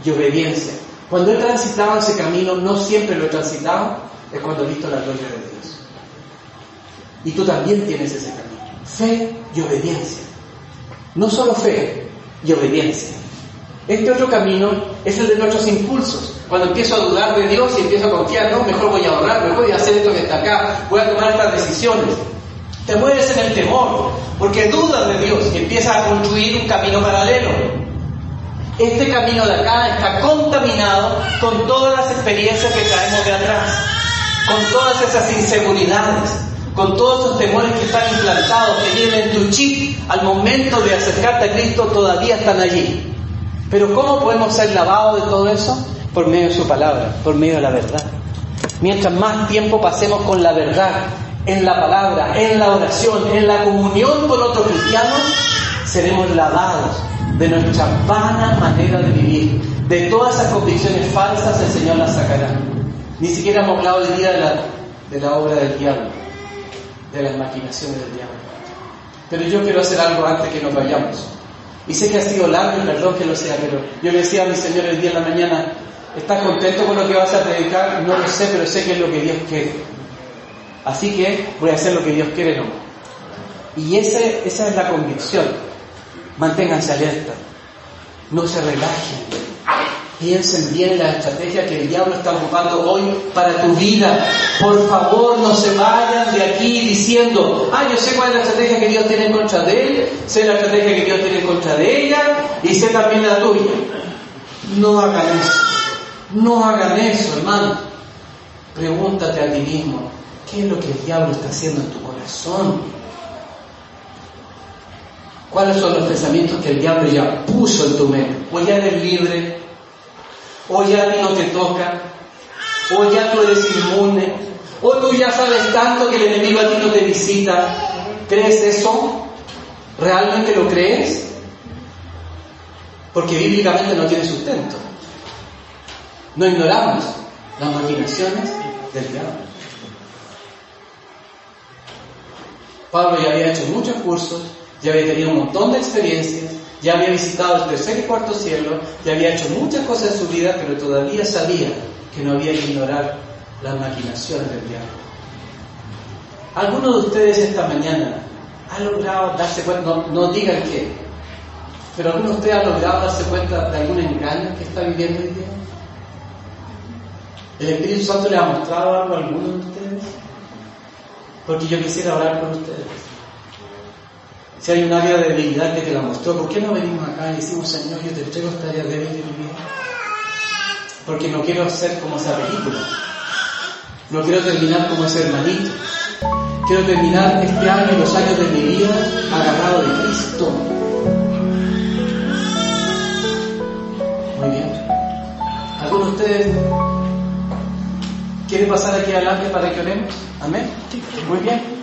y obediencia. Cuando he transitado ese camino, no siempre lo he transitado, es cuando he visto la gloria de Dios. Y tú también tienes ese camino. Fe y obediencia. No solo fe y obediencia. Este otro camino es el de nuestros impulsos. Cuando empiezo a dudar de Dios y empiezo a confiar, no, mejor voy a ahorrar, mejor voy a hacer esto que está acá, voy a tomar estas decisiones. Te mueves en el temor, porque dudas de Dios y empiezas a construir un camino paralelo. Este camino de acá está contaminado con todas las experiencias que traemos de atrás, con todas esas inseguridades, con todos esos temores que están implantados, que vienen en tu chip al momento de acercarte a Cristo, todavía están allí. Pero ¿cómo podemos ser lavados de todo eso? Por medio de su palabra, por medio de la verdad. Mientras más tiempo pasemos con la verdad, en la palabra, en la oración, en la comunión con otros cristianos, seremos lavados de nuestra vana manera de vivir. De todas esas convicciones falsas el Señor las sacará. Ni siquiera hemos hablado el día de la obra del diablo, de las maquinaciones del diablo. Pero yo quiero hacer algo antes que nos vayamos. Y sé que ha sido largo, y perdón que lo sea, pero yo le decía a mi Señor el día de la mañana, ¿estás contento con lo que vas a predicar? No lo sé, pero sé que es lo que Dios quiere. Así que voy a hacer lo que Dios quiere, no. Y esa es la convicción. Manténganse alerta. No se relajen. Piensen bien en la estrategia que el diablo está ocupando hoy para tu vida. Por favor, no se vayan de aquí diciendo, yo sé cuál es la estrategia que Dios tiene en contra de él, sé la estrategia que Dios tiene en contra de ella, y sé también la tuya. No hagan eso. No hagan eso, hermano. Pregúntate a ti mismo, ¿qué es lo que el diablo está haciendo en tu corazón? ¿Cuáles son los pensamientos que el diablo ya puso en tu mente? O ya eres libre, o ya a ti no te toca, o ya tú eres inmune, o tú ya sabes tanto que el enemigo a ti no te visita. ¿Crees eso? ¿Realmente lo crees? Porque bíblicamente no tiene sustento. No ignoramos las maquinaciones del diablo. Pablo ya había hecho muchos cursos, ya había tenido un montón de experiencias, ya había visitado el tercer y cuarto cielo, ya había hecho muchas cosas en su vida, pero todavía sabía que no había que ignorar las maquinaciones del diablo. ¿Alguno de ustedes esta mañana ha logrado darse cuenta, no digan qué, pero alguno de ustedes ha logrado darse cuenta de algún engaño que está viviendo hoy día? ¿El Espíritu Santo le ha mostrado algo a alguno de ustedes? Porque yo quisiera orar por ustedes. Si hay un área de debilidad que te la mostró, ¿por qué no venimos acá y decimos, Señor, yo te entrego esta área débil de mi vida? Porque no quiero ser como esa película. No quiero terminar como ese hermanito. Quiero terminar este año y los años de mi vida agarrado de Cristo. Muy bien. ¿Alguno de ustedes quiere pasar aquí adelante para que oremos? Amén. Muy bien.